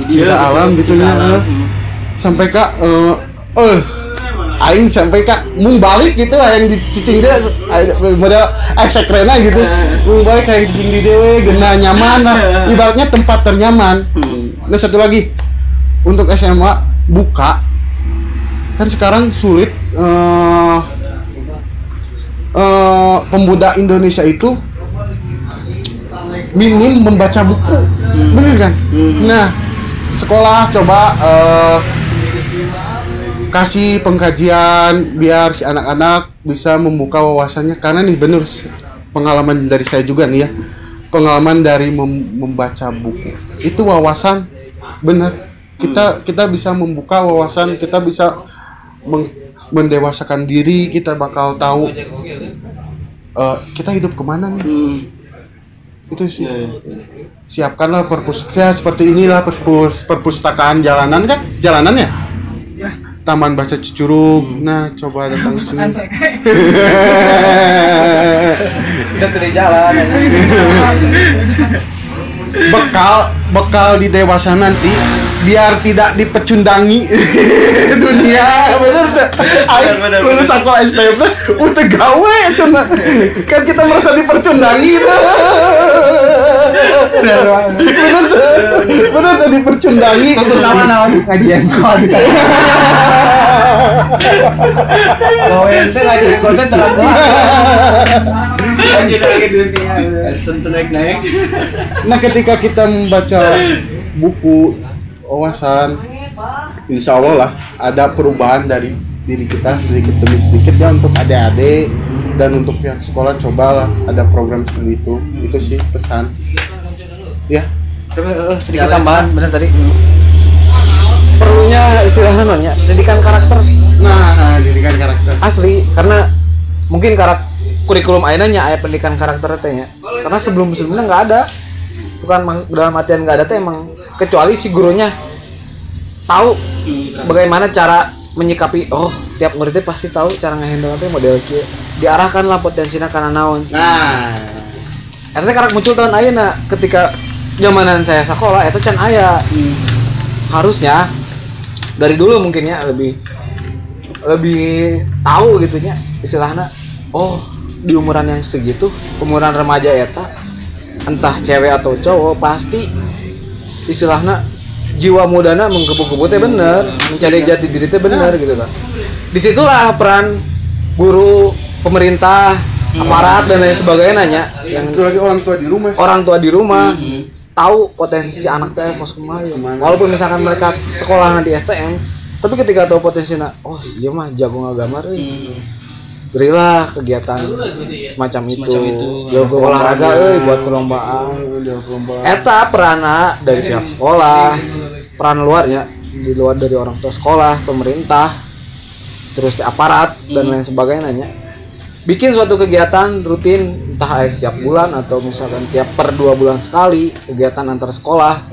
cinta alam gitu ya. Sampai kak aing sampai kak mung balik gitu yang dicicing dia model eksekrena gitu. Mung balik kayak cicing di dewe gena nyaman lah. Ibaratnya tempat ternyaman. Nah satu lagi untuk SMA buka kan sekarang sulit pemuda Indonesia itu minim membaca buku, bener kan? Nah sekolah coba kasih pengkajian biar si anak-anak bisa membuka wawasannya, karena nih bener pengalaman dari saya juga nih ya, pengalaman dari membaca buku itu wawasan bener, kita bisa membuka wawasan, kita bisa mendewasakan diri, kita bakal tahu kita hidup kemana nih. Itu sih. Siapkanlah ya seperti inilah perpustakaan jalanan kan, jalanannya Taman Baca Cicurug. Nah coba datang sini. Udah tidak jalan. bekal di dewasa nanti biar tidak dipecundangi dunia, bener tuh. Lulus sekolah STM udah gawe cina. Kan kita merasa dipercundangi tuh. Bener tuh dipercundangi. Untuk nama kajian kalau ente ngajarin konten terang lanjut lagi dunia sentuh naik. Nah ketika kita membaca buku wawasan, insya Allah lah ada perubahan dari diri kita sedikit demi sedikit ya, untuk adik-adik dan untuk pihak sekolah cobalah ada program seperti itu sih pesan ya. Tapi sedikit tambahan benar tadi, perlunya istilahnya nanya pendidikan karakter. Nah pendidikan karakter asli, karena mungkin kurikulum ayeuna aya pendidikan karakter teh nya, karena sebelumnya nggak ada, bukan dalam artian nggak ada teh, emang kecuali si gurunya tahu bagaimana cara menyikapi, oh tiap muridnya pasti tahu cara ngehandle teh model kieu, diarahkanlah potensinya kana naon. nah eta karak muncul tahun ayeuna, ketika zamanan saya sekolah eta can aya. Harusnya dari dulu mungkin ya lebih tahu gitunya istilahnya, oh di umuran yang segitu, umuran remaja eta entah cewek atau cowok pasti istilahnya jiwa mudana menggebu-gebu teh bener, mencari jati diri teh bener gitu kan. Disitulah peran guru, pemerintah, aparat dan lain sebagainya nanya, yang itu lagi orang tua di rumah tahu potensi si anak teh pos kemana. Walaupun misalkan mereka sekolah di STM, tapi ketika tahu potensinya, oh iya mah jago ngagamar berilah kegiatan semacam itu. Jago olahraga buat perlombaan. Eta perana dari pihak sekolah, peran luarnya di luar dari orang tua sekolah, pemerintah, terus aparat dan lain sebagainya. Bikin suatu kegiatan rutin, entah tiap bulan atau misalkan tiap per 2 bulan sekali, kegiatan antar sekolah.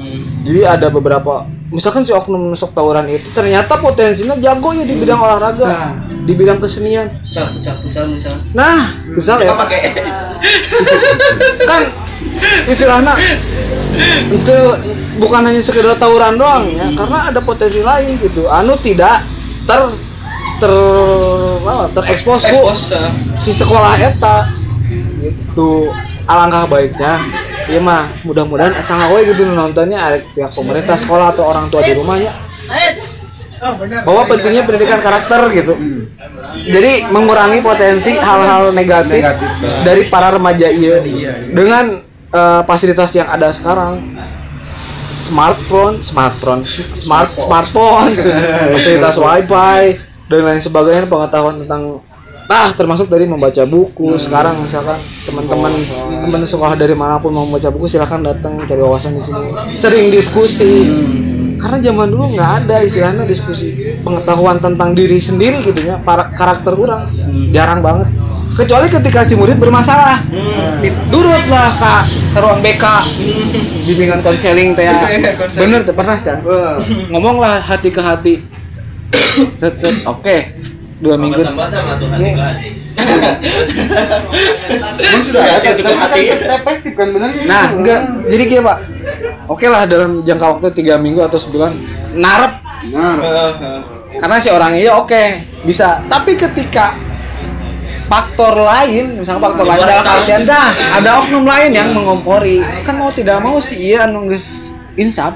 Jadi ada beberapa, misalkan si oknum sok tawuran itu ternyata potensinya jago ya di bidang olahraga, di bidang kesenian. Pusat misalnya. Nah, misalnya kan istilahnya itu bukan hanya sekedar tawuran doang ya, karena ada potensi lain gitu. Anu tidak terekspos ku si sekolah eta gitu. Alangkah baiknya ieu mah mudah-mudahan saha we gitu nontonnya ada pihak pemerintah, sekolah atau orang tua di rumahnya bahwa pentingnya pendidikan karakter gitu. Jadi mengurangi potensi hal-hal negatif dari para remaja ieu dengan fasilitas yang ada sekarang, smartphone, fasilitas wifi dan lain sebagainya, pengetahuan tentang termasuk dari membaca buku. Sekarang misalkan teman-teman sekolah dari manapun mau membaca buku, silakan datang cari wawasan di sini. Sering diskusi. Karena zaman dulu nggak ada istilahnya diskusi pengetahuan tentang diri sendiri gitunya, para karakter orang jarang banget. Kecuali ketika si murid bermasalah, durutlah ke ruang BK, bimbingan konseling teh. Bener tuh pernah Chan. Ngomonglah hati ke hati. Set oke. 2 minggu Emang sudah ada efektif kan benar. Nah enggak, jadi gini Pak, oke lah dalam jangka waktu 3 minggu atau sebulan narep karena si orangnya oke bisa. Tapi ketika faktor lain, misalnya faktor lain dalam artian ada oknum lain yang mengompori, kan mau tidak mau si iya anu geus insaf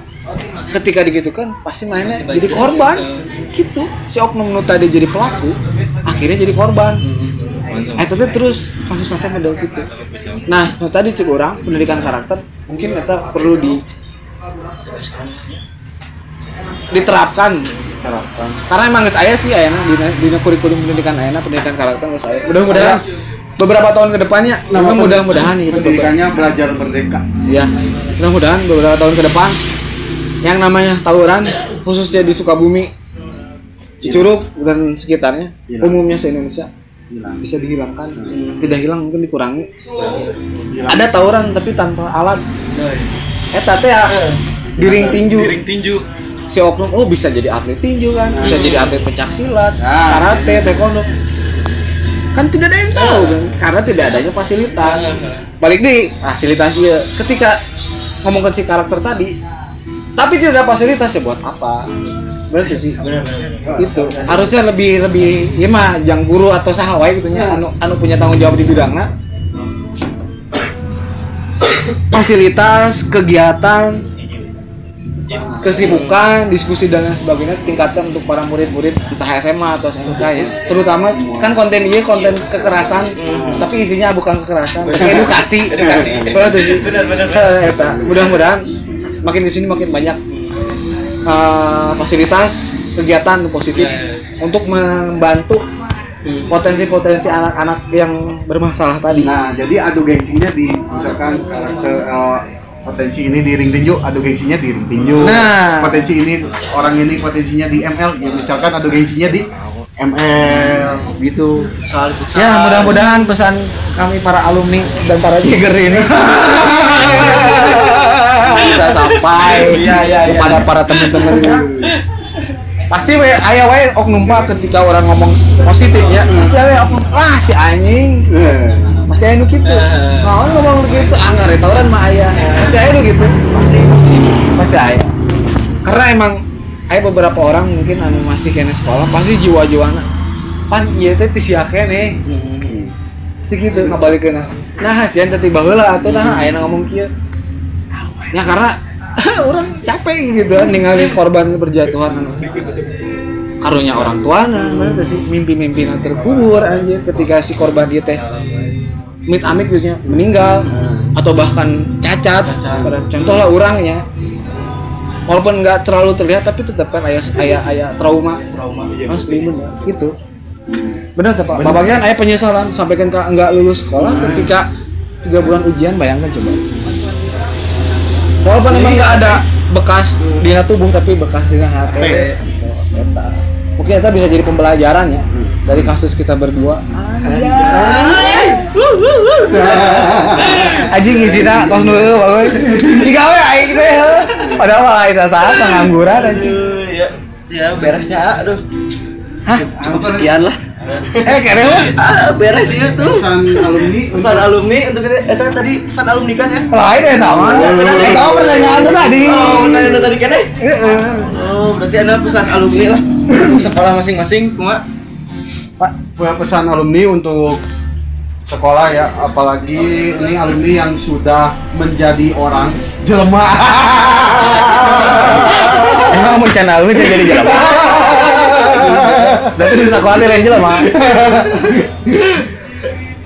ketika digitukan pasti mainnya jadi korban gitu. Si oknum nu tadi jadi pelaku akhirnya jadi korban. Eta teh terus kasus teh model gitu. Nah, nu tadi cek orang pendidikan karakter mungkin eta perlu diterapkan. Karena emang geus aya sih ayeuna dina kurikulum pendidikan ayeuna pendidikan karakter geus aya. Mudah-mudahan beberapa tahun ke depannya mudah-mudahan itu pendidikannya belajar merdeka. Ya, mudah-mudahan beberapa tahun ke depan yang namanya tawuran khususnya di Sukabumi, Cicurug dan sekitarnya, umumnya se-Indonesia bisa dihilangkan. Tidak hilang mungkin dikurangi. Ada tawuran tapi tanpa alat. Eta teh di ring tinju. Si oknum bisa jadi atlet tinju kan, bisa jadi atlet pencak silat, karate, taekwondo. Kan tidak ada yang tahu kan, karena tidak adanya fasilitas. Balik di fasilitas ya. Ketika ngomongkan si karakter tadi, tapi tidak ada fasilitas ya buat apa? Berarti sih. Benar. Itu harusnya lebih ya mah jang guru atau sahawai gitunya anu punya tanggung jawab di bidangna. Fasilitas, kegiatan, kesibukan, diskusi dan lain sebagainya tingkatkan untuk para murid-murid entah SMA atau SMK ya. Terutama kan konten kekerasan, tapi isinya bukan kekerasan, edukasi. Benar. Mudah-mudahan makin di sini makin banyak fasilitas, kegiatan positif untuk membantu potensi-potensi anak-anak yang bermasalah tadi. Nah, jadi adu gengsinya di misalkan karakter potensi ini di ring tinju, adu gengsinya di ring tinju. Nah, potensi ini orang ini potensinya di ML, ya misalkan adu gengsinya di ML gitu. Ya, mudah-mudahan pesan kami para alumni dan para jigger ini bisa sampai kepada para teman-teman. Pasti aya wae oknum ketika orang ngomong positif ya. Pasti aya oknum, si anjing. Pasti aya nu kitu. Ngomong gitu anggar eta orang mah aya. Pasti aya nu gitu. Pasti aya. Karena emang aya beberapa orang mungkin anu masih kena sekolah, pasti jiwa-jiwana pan ieu teh sia keneh. Pasti gitu ngabalikeun. Nah, sian teh tiba heula atuh nah aya ngomong kieu. Ya karena orang capek gitu kan ninggalin korban berjatuhan karunya orang tuana mana tuh sih mimpi-mimpi terkubur anjir ketika si korban dia teh amit-amit gitu meninggal atau bahkan cacat. Contoh lah orangnya walaupun nggak terlalu terlihat tapi tetap kan ayah trauma asli bener gitu. Benar Pak bagian ayah penyesalan sampaikan ke nggak lulus sekolah ketika 3 bulan ujian. Bayangkan coba walaupun emang nggak ada bekas di tubuh tapi bekas di hati. Mungkin kita bisa jadi pembelajaran ya dari kasus kita berdua. Anjing izina tos nu bagus. Si gawe aing teh. Padahal mah eta saat pengangguran anjing. Ya beresnya aduh. Hah, cukup sekian lah. Keren lah. Beres itu tuh. Pesan alumni untuk eta tadi pesan alumni kan ya. Lain eta mah. Eta pertanyaan tuh tadi. Pertanyaan tadi kan berarti ada pesan alumni lah untuk sekolah masing-masing kumaha? Pak, punya pesan alumni untuk sekolah ya, apalagi ini alumni yang sudah menjadi orang jelema. Emang bencana alumni jadi jelema. Berarti di sekolah lain jelema.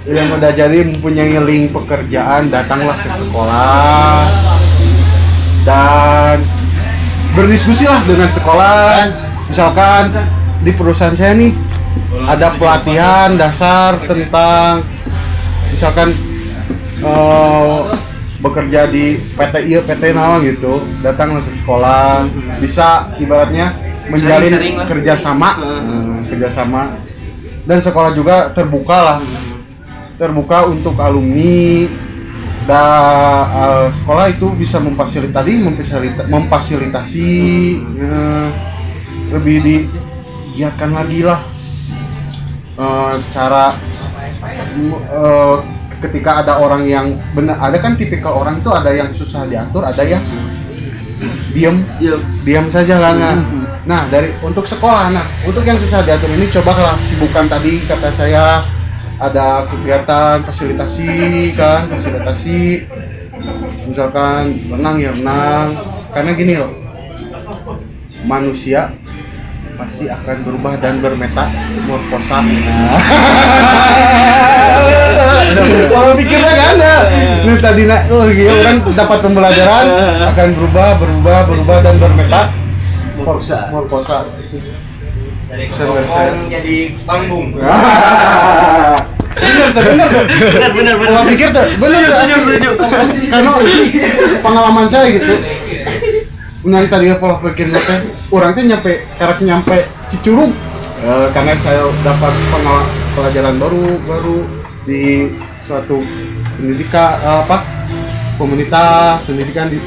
Yang udah jadi mempunyai link pekerjaan, datanglah ke sekolah dan berdiskusilah dengan sekolah. Misalkan di perusahaan saya nih ada pelatihan dasar tentang misalkan bekerja di PT iya PT nawa gitu, datanglah ke sekolah, bisa ibaratnya menjalin kerjasama dan sekolah juga terbuka untuk alumni. Sekolah itu bisa memfasilitasi lebih digiatkan lagi lah cara ketika ada orang yang benar, ada kan tipikal orang itu ada yang susah diatur, ada yang diam saja kan. Nah untuk sekolah, untuk yang susah diatur ini cobalah sibukkan tadi kata saya. Ada kegiatan fasilitasi misalkan renang ya renang, karena gini loh, manusia pasti akan berubah dan bermetamorfosa. Kalau pikirnya kan lu tadi orang dapat pembelajaran akan berubah dan bermetamorfosa. Dari kosong jadi panggung. Bener. Kalau pikir tuh bener. Karena pengalaman saya gitu. Nanti tadi pola pikir teh, orang teh nyampe Cicurug, karena saya dapat pelajaran baru di suatu pendidikan,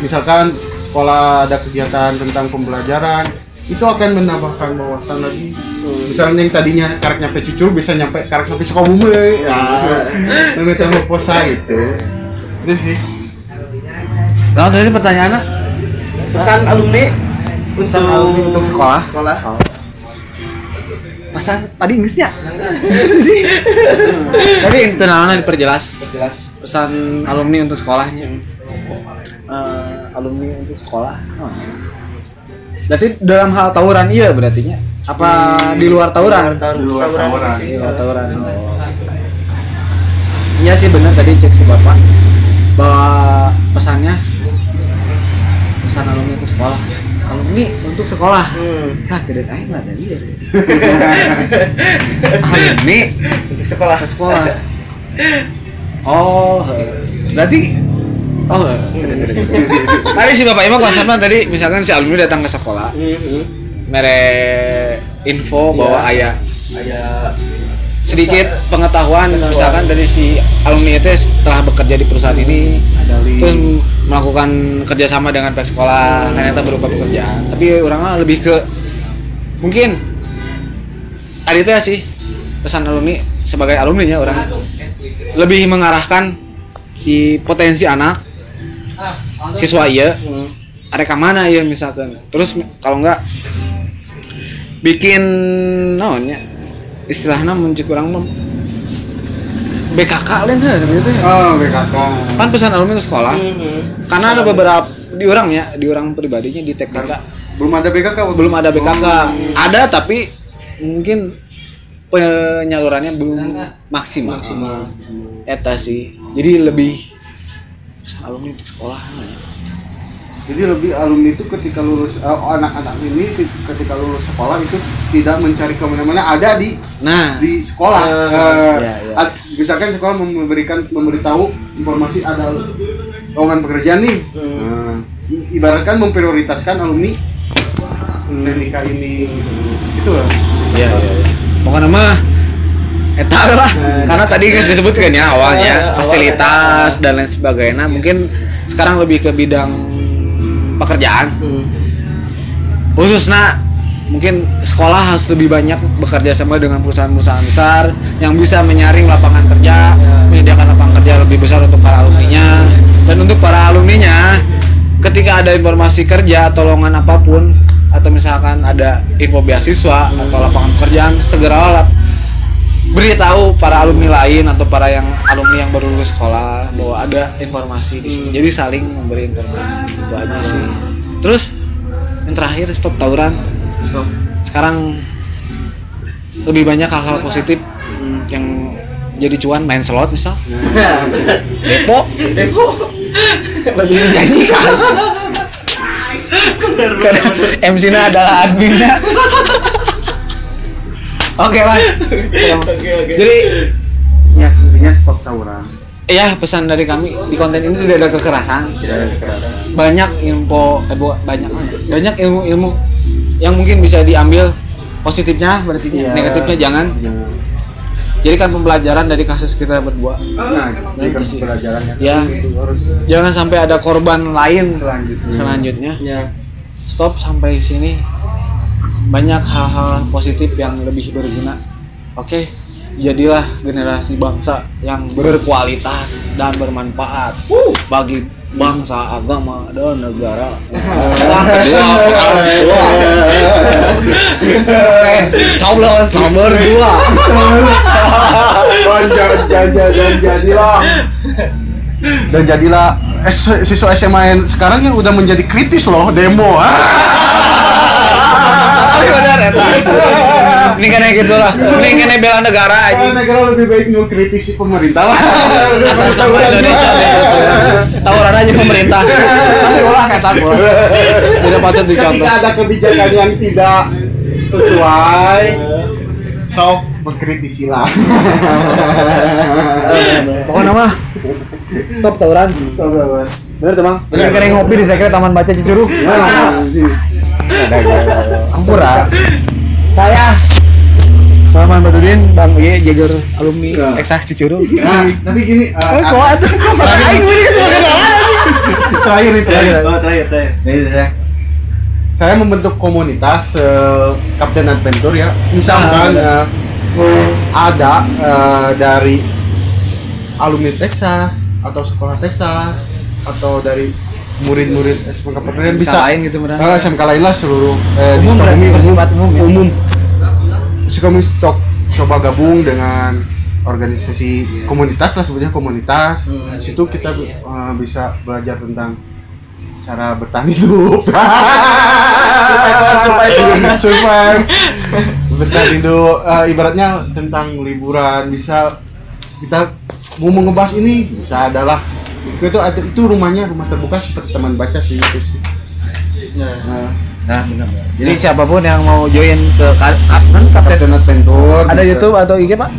misalkan sekolah ada kegiatan tentang pembelajaran, itu akan menambahkan wawasan lagi. Misalnya yang tadinya karek nyampe Cicurug bisa nyampe karek nyampe Sukabumi, metamorfosa gitu. Itu sih. Nah, tadi pertanyaannya Pesan alumni untuk sekolah. Pesan tadi geusnya. Sih. Tapi internalnya diperjelas. Pesan alumni untuk sekolahnya. Alumni untuk sekolah. Berarti dalam hal tawuran iya berarti nya. Apa di luar tawuran? Di luar Tawuran. Iya sih benar tadi cek si Bapak bahwa pesan alumni untuk sekolah. Untuk sekolah. Gede aing lah dari dia. Alumni untuk sekolah. Oh, berarti tadi si Bapak emang konsepnya tadi misalkan si alumni datang ke sekolah. Mere info bahwa aya sedikit pengetahuan misalkan dari si alumni itu setelah bekerja di perusahaan ini terus melakukan kerjasama dengan pihak sekolah ternyata berupa pekerjaan, tapi orangnya lebih ke mungkin tadi itu ya sih pesan alumni sebagai alumni nya orang lebih mengarahkan si potensi anak siswa iya areka mana ya misalkan, terus kalau enggak bikin naonnya istilahnya muncul kurang BKK lain gitu ya. Oh, BKK. Kan pesan alumni ke sekolah. Karena ada beberapa di orang pribadinya di TKK. Belum ada BKK. Ada tapi mungkin penyalurannya belum maksimal. Eta sih. Jadi lebih pesan alumni untuk sekolah. Jadi lebih alumni itu ketika lulus anak-anak ini ketika lulus sekolah itu tidak mencari kemana-mana, ada di sekolah. Misalkan sekolah memberitahu informasi ada lowongan pekerjaan nih. Ibaratkan memprioritaskan alumni teknika ini gitu lah. Iya. Pokoknya mah eta lah. Karena tadi kan disebutkan ya awalnya fasilitas dan lain sebagainya. Mungkin sekarang lebih ke bidang pekerjaan. Khususnya mungkin sekolah harus lebih banyak bekerja sama dengan perusahaan-perusahaan besar yang bisa menyaring lapangan kerja, menyediakan lapangan kerja lebih besar untuk para alumninya. Dan untuk para alumninya, ketika ada informasi kerja atau lowongan apapun, atau misalkan ada info beasiswa atau lapangan pekerjaan, segeralah beritahu para alumni lain atau para alumni yang baru lulus sekolah bahwa ada informasi di sini. Jadi saling memberi informasi. Itu aja sih. Terus yang terakhir stop tawuran. Sekarang lebih banyak hal-hal positif yang jadi cuan, main slot misal. Depo lebih menjanjikan. Karena MC-nya adalah adminnya. Oke lah. Jadi ya intinya stop tawuran. Iya, pesan dari kami di konten ini tidak ada kekerasan. Banyak banyak ilmu yang mungkin bisa diambil positifnya, berarti negatifnya jangan. Jadi kan pembelajaran dari kasus kita berdua. Jadikan pembelajarannya. Ya. Jangan sampai ada korban lain selanjutnya. Ya. Stop sampai sini. Banyak hal-hal positif yang lebih berguna. Oke, jadilah generasi bangsa yang berkualitas dan bermanfaat bagi bangsa, agama, dan negara. Coblos nomor 2. Dan jadilah siswa SMA sekarang yang udah menjadi kritis loh, demo. eta. Ini kan gitu lah. Ini kan bela negara aja. Negara lebih baik mengkritisi pemerintah lah. Atas nama Indonesia tawuran aja pemerintah. Tapi ulah kata gua. Tidak patut dicontoh. Ketika ada kebijakan yang tidak sesuai, sok mengkritisi lah. Pokoknya mah stop tawuran. Bener teman. Bener kena ngopi di sekret Taman Baca Cicurug. Ampura. Saya Salman Badudin, Bang Ye, Jager alumni Texas Cicurug. Nah, tapi gini, Kok atuh? Aing ini sebagai terakhir nih, terakhir. Oh, terakhir. Saya membentuk komunitas Captain Adventure ya. Misalkan ada dari alumni Texas atau sekolah Texas atau dari murid-murid SMK Pertanian bisa lain gitu benar. SMK lain lah seluruh Umum berarti bersifat umum ya? umum. Terus kami coba gabung dengan organisasi komunitas lah, sebutnya komunitas. Di situ kita bisa belajar tentang cara bertahan hidup. Survive. Bertahan hidup, ibaratnya tentang liburan, bisa kita mau ngebahas ini bisa adalah itu rumah terbuka seperti teman baca sih itu sih. Nah, benar. Jadi siapapun yang mau join ke Captain Adventure ada bisa. YouTube atau IG, Pak?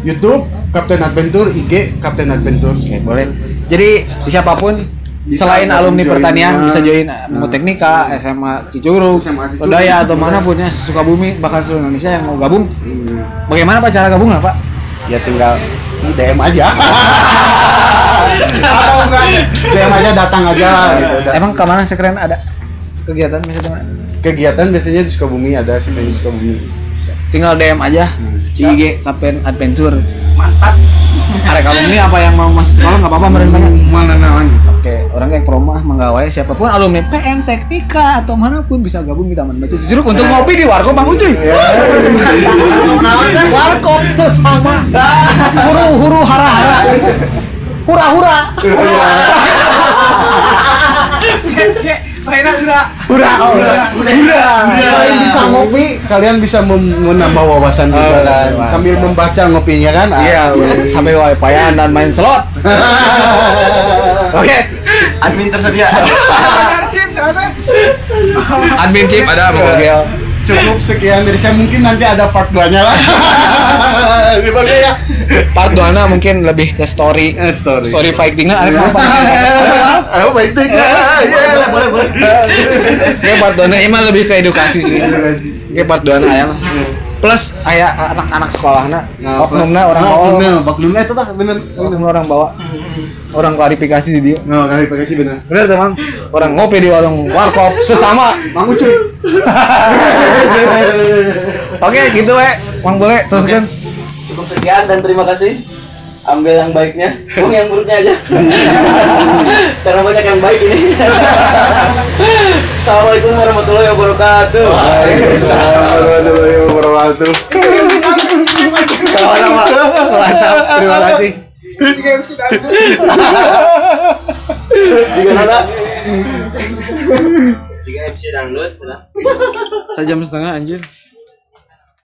YouTube Captain Adventure, IG Captain Adventure. Oke, boleh. Jadi siapapun Bisa selain alumni join, pertanian bisa join nah. Teknika, SMA Cicurug, SMA Cicurug, Lodaya atau manapun ya, Sukabumi bahkan seluruh Indonesia yang mau gabung. Bagaimana Pak cara gabung Pak? Ya tinggal di DM aja. Atau enggak DM aja, datang aja gitu. Emang kemana sekeren ada kegiatan misalnya? Kegiatan biasanya di Sukabumi ada sih di Sukabumi. Tinggal DM aja di IG Captain Adventure. Mantap. Arek alumni apa yang mau masuk sekolah nggak apa-apa meren banyak. Mana namanya? Oke, orang kayak promah menggawai siapapun alumni PN Teknika atau manapun bisa gabung di Taman Baca Cicurug untuk ngopi di warkop Bang Ucuy. Warkop sesama. Huru hara. Hura. Selain bisa ngopi, kalian bisa menambah wawasan juga kan. Sambil membaca ngopinya kan. Iya, sambil wifi-an dan main slot. Oke. Admin tersedia. Admin chip ada Mogel. Cukup sekian dari saya, mungkin nanti ada part 2-nya lah. Dibagai ya. Part 2 mungkin lebih ke story fighting ada apa? Oh, fighting. Boleh. Kayak part 2 emang lebih ke edukasi sih. Kayak part 2 aya lah. Plus aya anak-anak sekolahna, oknumna orang bawa. Oknumna itu tah bener. Oknumna orang bawa. Orang klarifikasi di dia. No, klarifikasi bener. Bener teman. Orang ngopi di warung warkop sesama. Mang Ucuy. Oke, gitu Mang boleh teruskan. Cukup sekian dan terima kasih. Ambil yang baiknya, buang yang buruknya aja. Karena banyak yang baik ini. Assalamualaikum warahmatullahi wabarakatuh. Waalaikumsalam warahmatullahi wabarakatuh. Sama-sama. Mantap. Terima kasih. Tiga nada. 3 MC dangdut, sudah. 1,5 jam anjir.